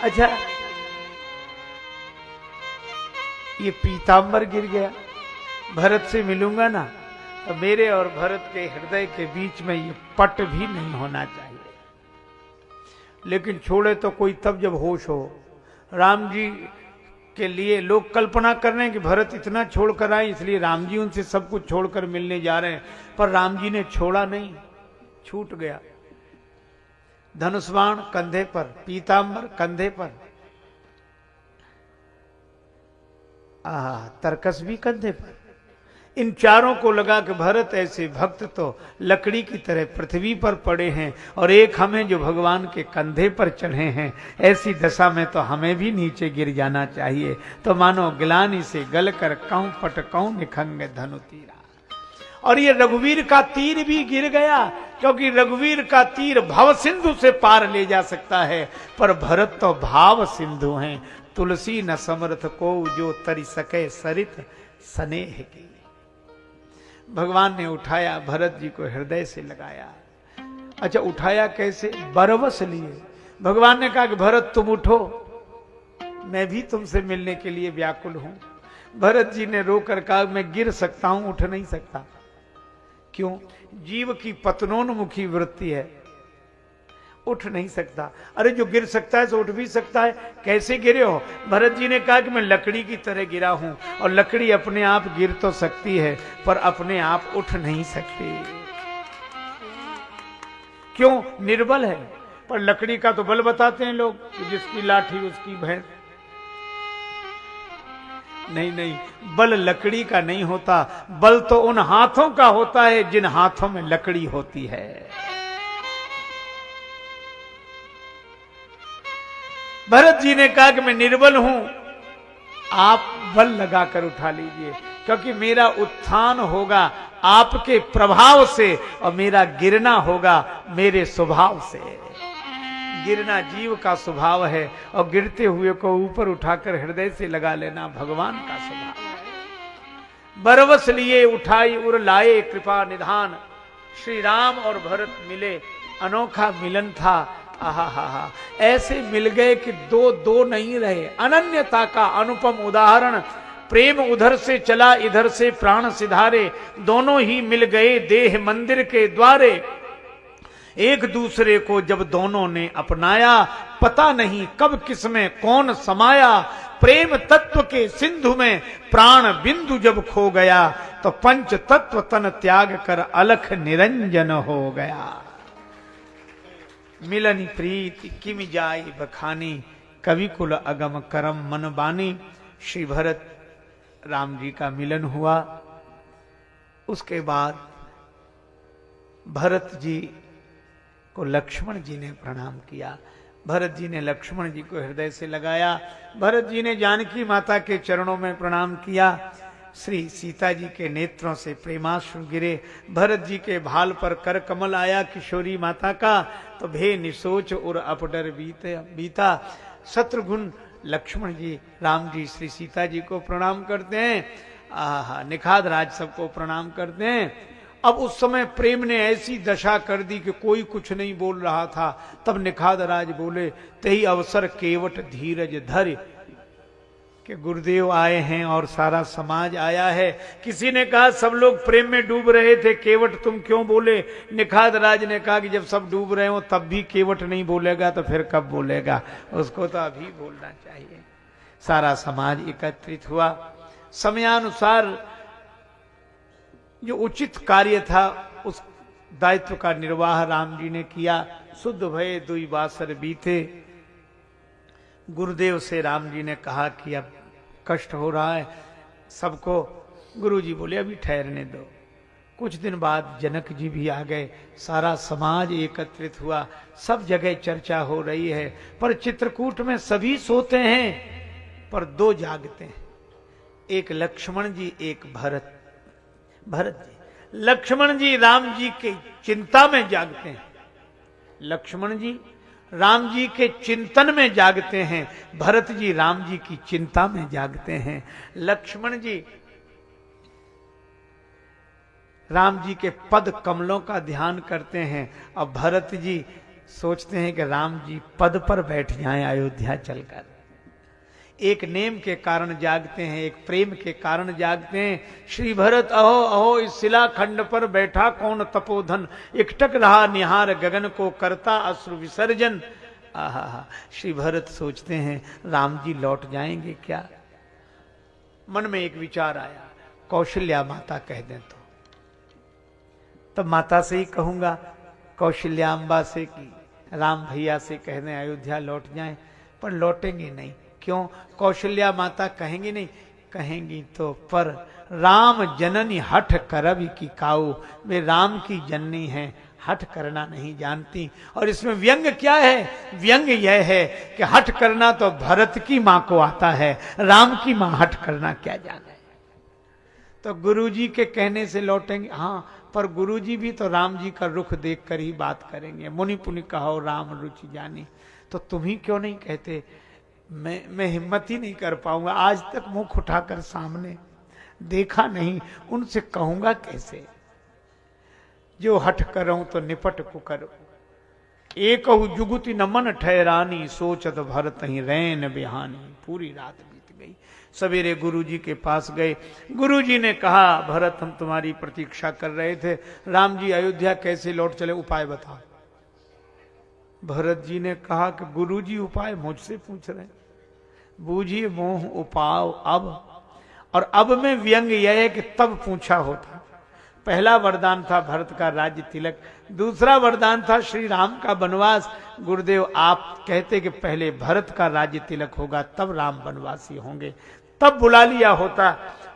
अच्छा, ये पीतांबर गिर गया, भरत से मिलूंगा ना तो मेरे और भरत के हृदय के बीच में ये पट भी नहीं होना चाहिए। लेकिन छोड़े तो कोई तब जब होश हो। राम जी के लिए लोग कल्पना कर रहे हैं कि भरत इतना छोड़कर आए, इसलिए राम जी उनसे सब कुछ छोड़कर मिलने जा रहे हैं, पर राम जी ने छोड़ा नहीं, छूट गया। धनुष्बाण कंधे पर, पीतांबर कंधे पर, तरकस भी कंधे पर। इन चारों को लगा कि भरत ऐसे भक्त तो लकड़ी की तरह पृथ्वी पर पड़े हैं और एक हमें जो भगवान के कंधे पर चढ़े हैं, ऐसी दशा में तो हमें भी नीचे गिर जाना चाहिए। तो मानो गिलानी से गल कर कहूं पट कहूं निखंग धनु तीरा। और ये रघुवीर का तीर भी गिर गया, क्योंकि रघुवीर का तीर भव सिंधु से पार ले जा सकता है, पर भरत तो भाव सिंधु हैं। तुलसी न समर्थ को जो तरी सके सरित स्नेह की। भगवान ने उठाया, भरत जी को हृदय से लगाया। अच्छा, उठाया कैसे? बरवस लिए। भगवान ने कहा कि भरत तुम उठो, मैं भी तुमसे मिलने के लिए व्याकुल हूं। भरत जी ने रोकर कहा मैं गिर सकता हूं, उठ नहीं सकता। क्यों? जीव की पतनोन्मुखी वृत्ति है, उठ नहीं सकता। अरे जो गिर सकता है तो उठ भी सकता है। कैसे गिरे हो? भरत जी ने कहा कि मैं लकड़ी की तरह गिरा हूं, और लकड़ी अपने आप गिर तो सकती है पर अपने आप उठ नहीं सकती। क्यों? निर्बल है। पर लकड़ी का तो बल बताते हैं लोग कि जिसकी लाठी उसकी भैंस। नहीं नहीं, बल लकड़ी का नहीं होता, बल तो उन हाथों का होता है जिन हाथों में लकड़ी होती है। भरत जी ने कहा कि मैं निर्बल हूं, आप बल लगाकर उठा लीजिए, क्योंकि मेरा उत्थान होगा आपके प्रभाव से और मेरा गिरना होगा मेरे स्वभाव से। गिरना जीव का स्वभाव है और गिरते हुए को ऊपर उठाकर हृदय से लगा लेना भगवान का स्वभाव है। बरवस लिए उठाई उर लाए कृपा निधान। श्री राम और भरत मिले, अनोखा मिलन था। आहा, ऐसे मिल गए कि दो दो नहीं रहे। अनन्यता का अनुपम उदाहरण। प्रेम उधर से चला इधर से प्राण सिधारे, दोनों ही मिल गए देह मंदिर के द्वारे। एक दूसरे को जब दोनों ने अपनाया, पता नहीं कब किसमें कौन समाया। प्रेम तत्व के सिंधु में प्राण बिंदु जब खो गया, तो पंच तत्व तन त्याग कर अलख निरंजन हो गया। मिलनी प्रीति किम जाय बखानी, कवि कुल अगम करम मन बानी। श्री भरत राम जी का मिलन हुआ। उसके बाद भरत जी को लक्ष्मण जी ने प्रणाम किया। भरत जी ने लक्ष्मण जी को हृदय से लगाया। भरत जी ने जानकी माता के चरणों में प्रणाम किया। श्री सीता जी के नेत्रों से प्रेमाश्रु गिरे। भरत जी के भाल पर कर कमल आया किशोरी माता का, तो भे निसोच और अपडर बीता। शत्रुघ्न लक्ष्मण जी राम जी श्री सीता जी को प्रणाम करते हैं। आहा, निखाद राज सबको प्रणाम करते हैं। अब उस समय प्रेम ने ऐसी दशा कर दी कि कोई कुछ नहीं बोल रहा था। तब निखाद राज बोले, तही अवसर केवट धीरज धर, कि गुरुदेव आए हैं और सारा समाज आया है। किसी ने कहा सब लोग प्रेम में डूब रहे थे, केवट तुम क्यों बोले? निखाद राज ने कहा कि जब सब डूब रहे हो तब भी केवट नहीं बोलेगा तो फिर कब बोलेगा? उसको तो अभी बोलना चाहिए। सारा समाज एकत्रित हुआ। समयानुसार जो उचित कार्य था उस दायित्व का निर्वाह राम जी ने किया। शुद्ध भये दुई बासर बीते। गुरुदेव से राम जी ने कहा कि अब कष्ट हो रहा है सबको। गुरु जी बोले अभी ठहरने दो। कुछ दिन बाद जनक जी भी आ गए। सारा समाज एकत्रित हुआ। सब जगह चर्चा हो रही है। पर चित्रकूट में सभी सोते हैं पर दो जागते हैं, एक लक्ष्मण जी एक भरत जी। लक्ष्मण जी राम जी के चिंता में जागते हैं, लक्ष्मण जी राम जी के चिंतन में जागते हैं, भरत जी राम जी की चिंता में जागते हैं। लक्ष्मण जी राम जी के पद कमलों का ध्यान करते हैं और भरत जी सोचते हैं कि राम जी पद पर बैठ जाएं अयोध्या चलकर। एक नेम के कारण जागते हैं, एक प्रेम के कारण जागते हैं। श्री भरत अहो अहो इस शिलाखंड पर बैठा कौन तपोधन, एकटक रहा निहार गगन को करता अश्रु विसर्जन। आहा, श्री भरत सोचते हैं राम जी लौट जाएंगे क्या? मन में एक विचार आया, कौशल्या माता कह दें तो। तब माता से ही कहूंगा, कौशल्याम्बा से कि राम भैया से कह दें अयोध्या लौट जाएं, पर लौटेंगे नहीं। क्यों? कौशल्या माता कहेंगी नहीं, कहेंगी तो पर राम जननी हठ करब की काऊ, वे राम की जननी हैं, हठ करना नहीं जानती। और इसमें व्यंग क्या है? व्यंग यह है कि हठ करना तो भरत की मां को आता है, राम की मां हठ करना क्या जाने। तो गुरुजी के कहने से लौटेंगे, हाँ, पर गुरुजी भी तो राम जी का रुख देखकर ही बात करेंगे। मुनि पुनि कहो राम रुचि जानी। तो तुम ही क्यों नहीं कहते? मैं हिम्मत ही नहीं कर पाऊंगा। आज तक मुख उठाकर सामने देखा नहीं, उनसे कहूंगा कैसे? जो हठ करऊं तो निपट कुकर, एक जुगुति न मन ठहरानी, सोचत भरत ही रैन बिहानी। पूरी रात बीत गई। सवेरे गुरुजी के पास गए। गुरुजी ने कहा भरत हम तुम्हारी प्रतीक्षा कर रहे थे, राम जी अयोध्या कैसे लौट चले, उपाय बताओ। भरत जी ने कहा कि गुरुजी उपाय मुझसे पूछ रहे हैं, बूझिए मोह उपाय अब। और अब में व्यंग यह है कि तब पूछा होता। पहला वरदान था भरत का राज्य तिलक, दूसरा वरदान था श्री राम का वनवास। गुरुदेव आप कहते कि पहले भरत का राज्य तिलक होगा तब राम वनवासी होंगे, तब बुला लिया होता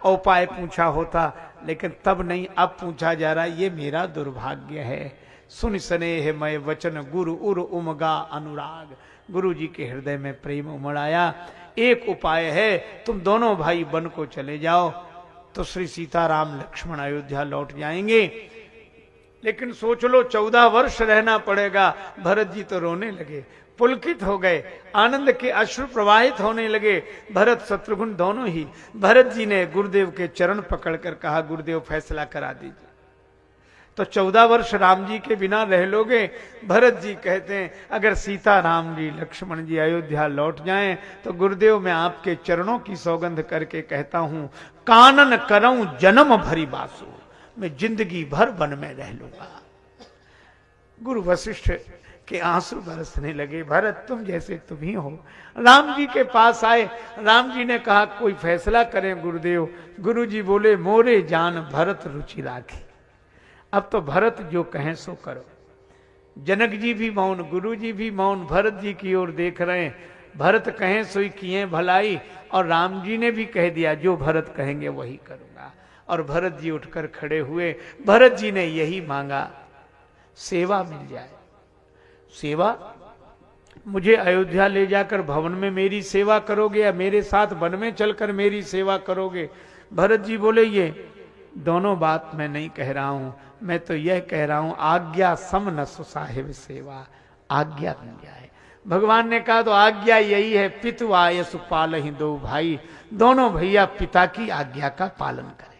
और उपाय पूछा होता, लेकिन तब नहीं, अब पूछा जा रहा है। ये मेरा दुर्भाग्य है। सुन स्नेह मय वचन गुरु उर उमगा अनुराग। गुरु जी के हृदय में प्रेम उमड़ आया। एक उपाय है, तुम दोनों भाई वन को चले जाओ तो श्री सीताराम लक्ष्मण अयोध्या लौट जाएंगे। लेकिन सोच लो 14 वर्ष रहना पड़ेगा। भरत जी तो रोने लगे, पुलकित हो गए, आनंद के अश्रु प्रवाहित होने लगे। भरत शत्रुघ्न दोनों ही। भरत जी ने गुरुदेव के चरण पकड़कर कहा गुरुदेव फैसला करा दीजिए, तो 14 वर्ष राम जी के बिना रह लोगे? भरत जी कहते हैं अगर सीता राम जी लक्ष्मण जी अयोध्या लौट जाएं तो गुरुदेव मैं आपके चरणों की सौगंध करके कहता हूं, कानन करऊं जन्म भरी बासु, मैं जिंदगी भर वन में रह लूंगा। गुरु वशिष्ठ कि आंसू बरसने लगे। भरत तुम जैसे तुम ही हो। राम जी के पास आए। राम जी ने कहा कोई फैसला करें गुरुदेव। गुरु जी बोले मोरे जान भरत रुचि राखे। अब तो भरत जो कहें सो करो। जनक जी भी मौन, गुरु जी भी मौन, भरत जी की ओर देख रहे हैं। भरत कहें सोई किए भलाई, और राम जी ने भी कह दिया जो भरत कहेंगे वही करूंगा। और भरत जी उठकर खड़े हुए। भरत जी ने यही मांगा, सेवा मिल जाए। सेवा, मुझे अयोध्या ले जाकर भवन में मेरी सेवा करोगे या मेरे साथ वन में चलकर मेरी सेवा करोगे? भरत जी बोले ये दोनों बात मैं नहीं कह रहा हूं, मैं तो यह कह रहा हूं आज्ञा सम न साहिब सेवा, आज्ञा मिल जाए। भगवान ने कहा तो आज्ञा यही है, पितु आय सुपाल ही दो भाई, दोनों भैया पिता की आज्ञा का पालन करें।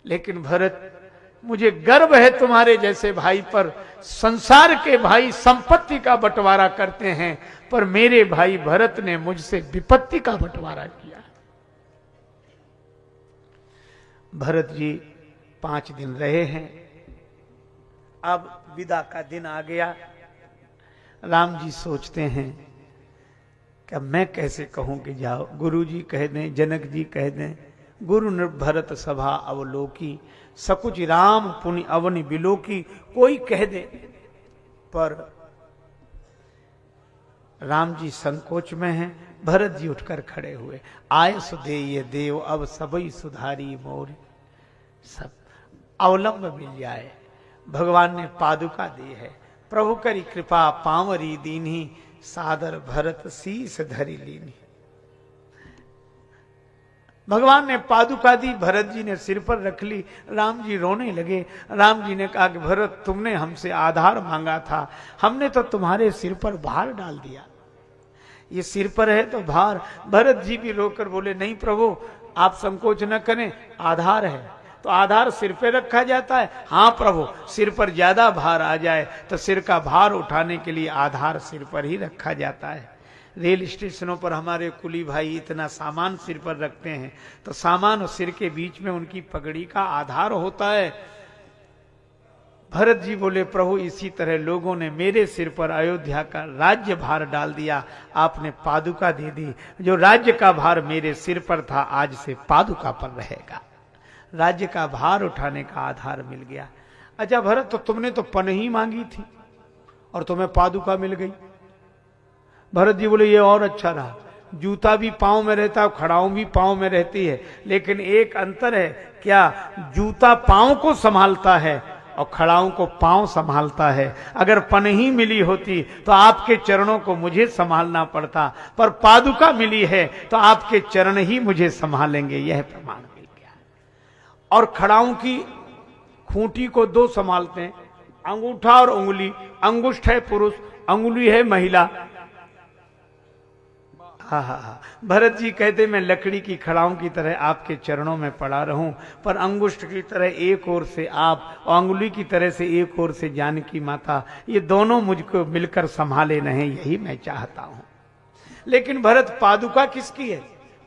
लेकिन भरत, मुझे गर्व है तुम्हारे जैसे भाई पर। संसार के भाई संपत्ति का बंटवारा करते हैं, पर मेरे भाई भरत ने मुझसे विपत्ति का बंटवारा किया। भरत जी 5 दिन रहे हैं। अब विदा का दिन आ गया। राम जी सोचते हैं कि अब मैं कैसे कहूं कि जाओ। गुरु जी कह दें, जनक जी कह दें, गुरु भरत सभा अवलोकी, सकुच राम पुनि अवनि बिलोकी, कोई कह दे। पर राम जी संकोच में हैं। भरत जी उठकर खड़े हुए। आय सुदे ये देव अब सबई सुधारी मोर, सब अवलंब मिल जाए। भगवान ने पादुका दी है। प्रभु करी कृपा पांवरी दीनी, सादर भरत शीस धरी लीनी। भगवान ने पादुका दी, भरत जी ने सिर पर रख ली। राम जी रोने लगे। राम जी ने कहा कि भरत तुमने हमसे आधार मांगा था, हमने तो तुम्हारे सिर पर भार डाल दिया। ये सिर पर है तो भार। भरत जी भी रोकर बोले नहीं प्रभु आप संकोच न करें, आधार है तो आधार सिर पे रखा जाता है। हाँ प्रभु, सिर पर ज्यादा भार आ जाए तो सिर का भार उठाने के लिए आधार सिर पर ही रखा जाता है। रेल स्टेशनों पर हमारे कुली भाई इतना सामान सिर पर रखते हैं, तो सामान और सिर के बीच में उनकी पगड़ी का आधार होता है। भरत जी बोले प्रभु इसी तरह लोगों ने मेरे सिर पर अयोध्या का राज्य भार डाल दिया, आपने पादुका दे दी। जो राज्य का भार मेरे सिर पर था आज से पादुका पर रहेगा। राज्य का भार उठाने का आधार मिल गया। अच्छा भरत, तो तुमने तो पनही मांगी थी और तुम्हें पादुका मिल गई। भरत जी बोले ये और अच्छा रहा, जूता भी पांव में रहता है, खड़ाऊं भी पांव में रहती है, लेकिन एक अंतर है, क्या जूता पांव को संभालता है और खड़ाऊं को पांव संभालता है। अगर पनही मिली होती तो आपके चरणों को मुझे संभालना पड़ता, पर पादुका मिली है तो आपके चरण ही मुझे संभालेंगे, यह प्रमाण मिल गया। और खड़ाऊं की खूंटी को 2 संभालते हैं, अंगूठा और उंगली। अंगुष्ठ है पुरुष, अंगुली है महिला। हाँ, भरत जी कहते मैं लकड़ी की खड़ाऊं की तरह आपके चरणों में पड़ा रहूं, पर अंगुष्ठ की तरह एक ओर से आप और अंगुली की तरह से एक ओर से जानकी माता, ये दोनों मुझको मिलकर संभाले नहीं, यही मैं चाहता हूं। लेकिन भरत पादुका किसकी है?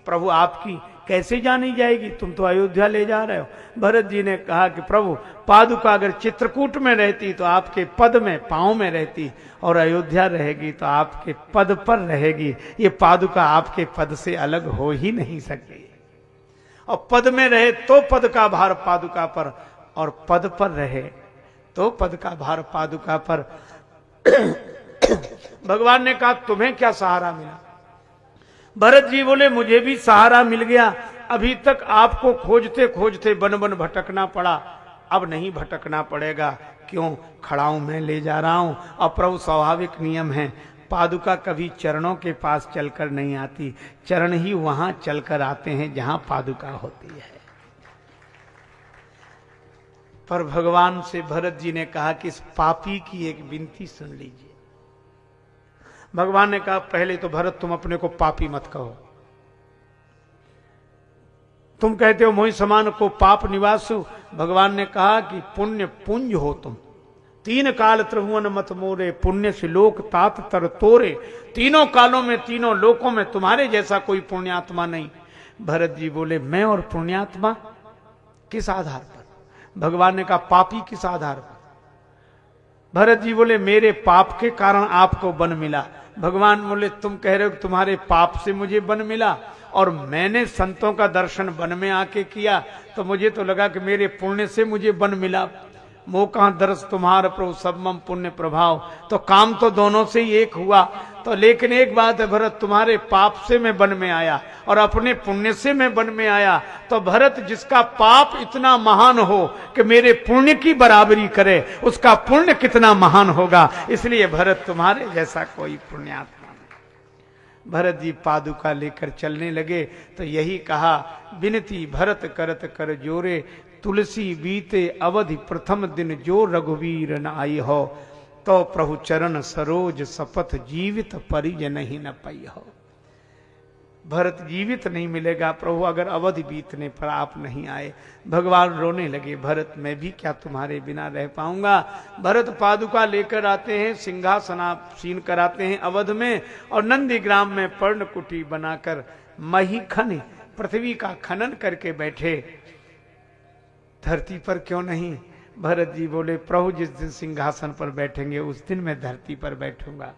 प्रभु आपकी। कैसे जानी जाएगी? तुम तो अयोध्या ले जा रहे हो। भरत जी ने कहा कि प्रभु पादुका अगर चित्रकूट में रहती तो आपके पद में, पांव में रहती, और अयोध्या रहेगी तो आपके पद पर रहेगी। ये पादुका आपके पद से अलग हो ही नहीं सकती। और पद में रहे तो पद का भार पादुका पर, और पद पर रहे तो पद का भार पादुका पर। भगवान ने कहा तुम्हें क्या सहारा मिला? भरत जी बोले मुझे भी सहारा मिल गया। अभी तक आपको खोजते खोजते बन बन भटकना पड़ा, अब नहीं भटकना पड़ेगा। क्यों? खड़ाऊं मैं ले जा रहा हूं। और प्रभु स्वाभाविक नियम है, पादुका कभी चरणों के पास चलकर नहीं आती, चरण ही वहां चलकर आते हैं जहां पादुका होती है। पर भगवान से भरत जी ने कहा कि इस पापी की एक विनती सुन लीजिए। भगवान ने कहा पहले तो भरत तुम अपने को पापी मत कहो। तुम कहते हो मोहि समान को पाप निवासु। भगवान ने कहा कि पुण्य पुंज हो तुम। 3 काल त्रिभुवन मत मोरे, पुण्य से लोक तात तर तोरे। तीनों कालों में, तीनों लोकों में तुम्हारे जैसा कोई पुण्यात्मा नहीं। भरत जी बोले मैं और पुण्यात्मा किस आधार पर? भगवान ने कहा पापी किस आधार पर? भरत जी बोले मेरे पाप के कारण आपको वन मिला। भगवान बोले तुम कह रहे हो कि तुम्हारे पाप से मुझे वन मिला, और मैंने संतों का दर्शन वन में आके किया तो मुझे तो लगा कि मेरे पुण्य से मुझे वन मिला। मोह कहां दरस तुम्हारा प्रभु सब मम पुण्य प्रभाव, तो काम तो दोनों से ही एक हुआ। तो लेकिन एक बात है भरत, तुम्हारे पाप से मैं वन में आया और अपने पुण्य से मैं वन में आया। तो भरत जिसका पाप इतना महान हो कि मेरे पुण्य की बराबरी करे, उसका पुण्य कितना महान होगा। इसलिए भरत तुम्हारे जैसा कोई पुण्यात्मा नहीं। भरत जी पादुका लेकर चलने लगे तो यही कहा, विनती भरत करत कर जोरे, तुलसी बीते अवधि प्रथम दिन जो रघुवीर न आई हो, तो प्रभु चरण सरोज सपथ जीवित परिजन ही न पाई हो। भरत जीवित नहीं मिलेगा प्रभु अगर अवधि बीतने पर आप नहीं आए। भगवान रोने लगे, भरत मैं भी क्या तुम्हारे बिना रह पाऊंगा। भरत पादुका लेकर आते हैं, सिंहासनासीन कराते हैं अवध में, और नंदीग्राम में पर्णकुटी बनाकर मही खन पृथ्वी का खनन करके बैठे। धरती पर क्यों नहीं? भरत जी बोले प्रभु जिस दिन सिंहासन पर बैठेंगे उस दिन मैं धरती पर बैठूंगा।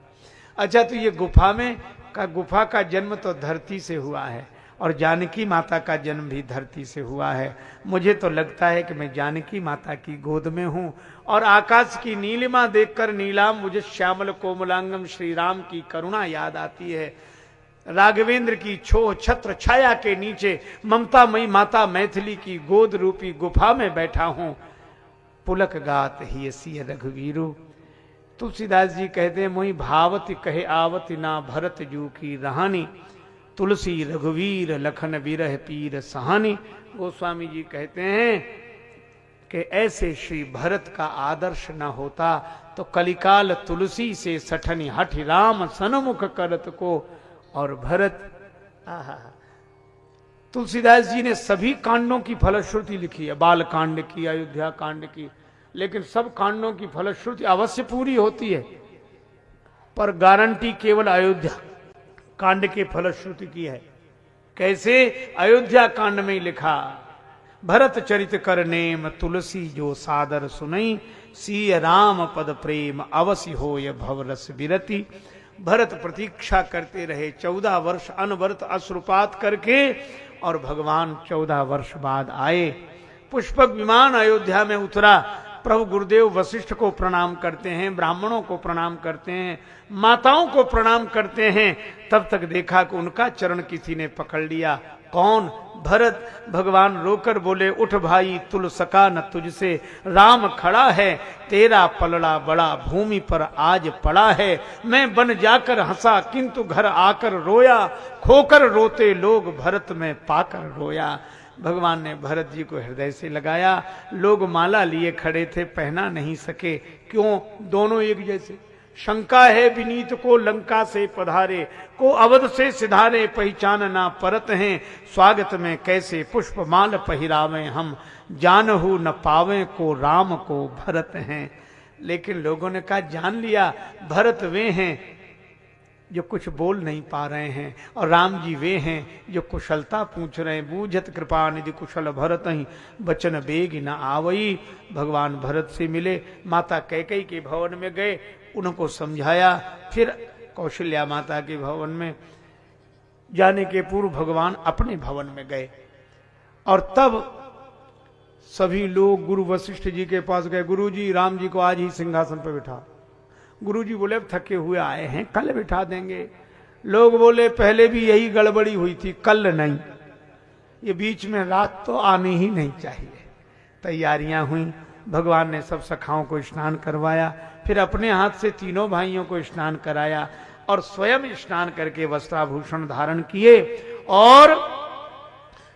अच्छा तो ये गुफा का जन्म तो धरती से हुआ है, और जानकी माता का जन्म भी धरती से हुआ है। मुझे तो लगता है कि मैं जानकी माता की गोद में हूं, और आकाश की नीलिमा देखकर नीलाम मुझे श्यामल कोमलांगम श्री राम की करुणा याद आती है। राघवेंद्र की छोह छत्र छाया के नीचे ममतामयी माता मैथिली की गोद रूपी गुफा में बैठा हूं। पुलक गात ही सिय रघुवीरू। तुलसीदास जी कहते हैं मोहि भावति कहे आवति ना भरत जू की रहानी, तुलसी रघुवीर लखन बिरह पीर सहानी। गोस्वामी जी कहते हैं कि ऐसे श्री भरत का आदर्श न होता तो कलिकाल तुलसी से सठनी हठ राम सन्मुख करत को। और भरत तुलसीदास जी ने सभी कांडों की फलश्रुति लिखी है, बाल कांड की, अयोध्या कांड की, लेकिन सब कांडों की फलश्रुति अवश्य पूरी होती है, पर गारंटी केवल अयोध्या कांड के फलश्रुति की है। कैसे? अयोध्या कांड में लिखा, भरत चरित कर नेम तुलसी जो सादर सुनई, सिय राम पद प्रेम अवश्य हो य भवरस विरति। भरत प्रतीक्षा करते रहे 14 वर्ष अनवरत अश्रुपात करके, और भगवान 14 वर्ष बाद आए। पुष्पक विमान अयोध्या में उतरा। प्रभु गुरुदेव वशिष्ठ को प्रणाम करते हैं, ब्राह्मणों को प्रणाम करते हैं, माताओं को प्रणाम करते हैं। तब तक देखा कि उनका चरण किसी ने पकड़ लिया। कौन? भरत। भगवान रोकर बोले उठ भाई तुल सका न तुझसे, राम खड़ा है तेरा पलड़ा बड़ा भूमि पर आज पड़ा है। मैं बन जाकर हंसा किंतु घर आकर रोया, खोकर रोते लोग भरत में पाकर रोया। भगवान ने भरत जी को हृदय से लगाया। लोग माला लिए खड़े थे, पहना नहीं सके। क्यों? दोनों एक जैसे। शंका है विनीत को लंका से पधारे, को अवध से सिधारे पहचान ना परत हैं। स्वागत में कैसे पुष्प माल पहिरावे हम, जानहु न पावे को राम को भरत हैं। लेकिन लोगों ने कहा जान लिया भरत वे हैं जो कुछ बोल नहीं पा रहे हैं, और राम जी वे हैं जो कुशलता पूछ रहे हैं। बूझत कृपा निधि कुशल भरत ही, बचन बेग न आवई। भगवान भरत से मिले, माता कैकेयी के भवन में गए, उनको समझाया। फिर कौशल्या माता के भवन में जाने के पूर्व भगवान अपने भवन में गए, और तब सभी लोग गुरु वशिष्ठ जी के पास गए। गुरु जी राम जी को आज ही सिंहासन पर बिठा। गुरु जी बोले अब थके हुए आए हैं, कल बिठा देंगे। लोग बोले पहले भी यही गड़बड़ी हुई थी, कल नहीं, ये बीच में रात तो आनी ही नहीं चाहिए। तैयारियां हुई। भगवान ने सब सखाओं को स्नान करवाया, फिर अपने हाथ से तीनों भाइयों को स्नान कराया, और स्वयं स्नान करके वस्त्राभूषण धारण किए। और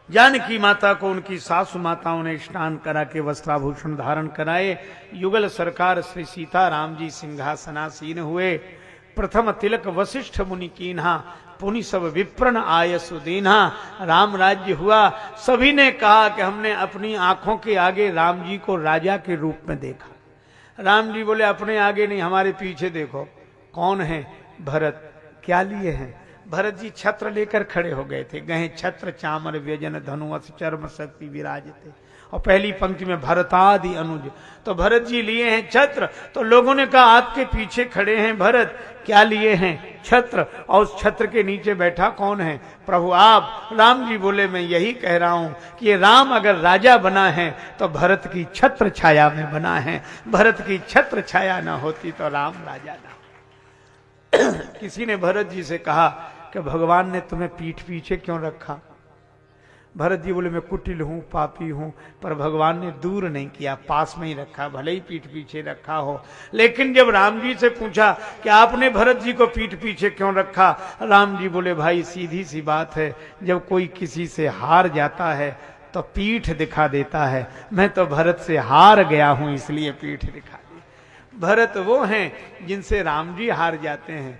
जानकी माता को उनकी सासु माताओं ने स्नान करा के वस्त्राभूषण धारण कराए। युगल सरकार श्री सीताराम जी सिंहासनासीन हुए। प्रथम तिलक वशिष्ठ मुनि कीन्हा, पुनि सब विप्रन आय सुदीन्हा। राम राज्य हुआ। सभी ने कहा कि हमने अपनी आंखों के आगे राम जी को राजा के रूप में देखा। राम जी बोले अपने आगे नहीं, हमारे पीछे देखो। कौन है? भरत। क्या लिए हैं? भरत जी छत्र लेकर खड़े हो गए थे। गए छत्र चामर व्यजन धनुष चर्म शक्ति विराजते, और पहली पंक्ति में भरतादि अनुज, तो भरत जी लिए हैं छत्र। तो लोगों ने कहा आपके पीछे खड़े हैं भरत, क्या लिए हैं? छत्र। और उस छत्र के नीचे बैठा कौन है? प्रभु आप। राम जी बोले मैं यही कह रहा हूं कि ये राम अगर राजा बना है तो भरत की छत्र छाया में बना है, भरत की छत्र छाया ना होती तो राम राजा ना। किसी ने भरत जी से कहा कि भगवान ने तुम्हें पीठ पीछे क्यों रखा? भरत जी बोले मैं कुटिल हूं, पापी हूं, पर भगवान ने दूर नहीं किया, पास में ही रखा, भले ही पीठ पीछे रखा हो। लेकिन जब राम जी से पूछा कि आपने भरत जी को पीठ पीछे क्यों रखा, राम जी बोले भाई सीधी सी बात है, जब कोई किसी से हार जाता है तो पीठ दिखा देता है, मैं तो भरत से हार गया हूं इसलिए पीठ दिखा दी। भरत वो हैं जिनसे राम जी हार जाते हैं।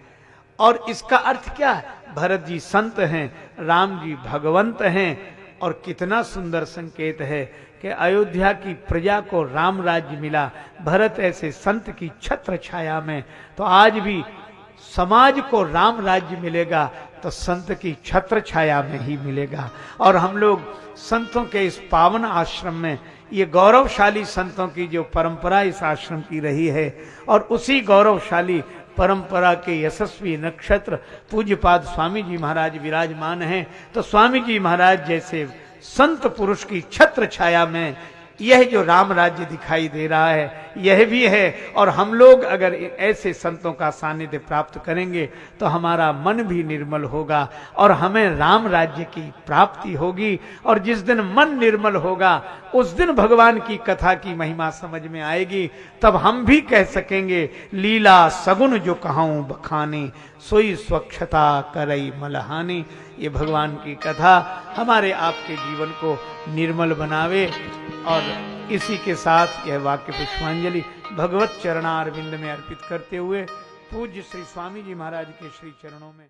और इसका अर्थ क्या है? भरत जी संत हैं, राम जी भगवंत हैं। और कितना सुंदर संकेत है कि अयोध्या की प्रजा को राम राज्य मिला, भरत ऐसे संत की छत्र छाया में। तो आज भी समाज को राम राज्य मिलेगा तो संत की छत्र छाया में ही मिलेगा। और हम लोग संतों के इस पावन आश्रम में, ये गौरवशाली संतों की जो परंपरा इस आश्रम की रही है, और उसी गौरवशाली परंपरा के यशस्वी नक्षत्र पूज्यपाद स्वामी जी महाराज विराजमान हैं। तो स्वामी जी महाराज जैसे संत पुरुष की छत्र छाया में यह जो राम राज्य दिखाई दे रहा है यह भी है। और हम लोग अगर ऐसे संतों का सानिध्य प्राप्त करेंगे तो हमारा मन भी निर्मल होगा और हमें राम राज्य की प्राप्ति होगी। और जिस दिन मन निर्मल होगा उस दिन भगवान की कथा की महिमा समझ में आएगी। तब हम भी कह सकेंगे लीला सगुन जो कहूं बखानी, सोई स्वच्छता करई मलहानी। ये भगवान की कथा हमारे आपके जीवन को निर्मल बनावे। और इसी के साथ यह वाक्य पुष्पांजलि भगवत चरणारविंद में अर्पित करते हुए पूज्य श्री स्वामी जी महाराज के श्री चरणों में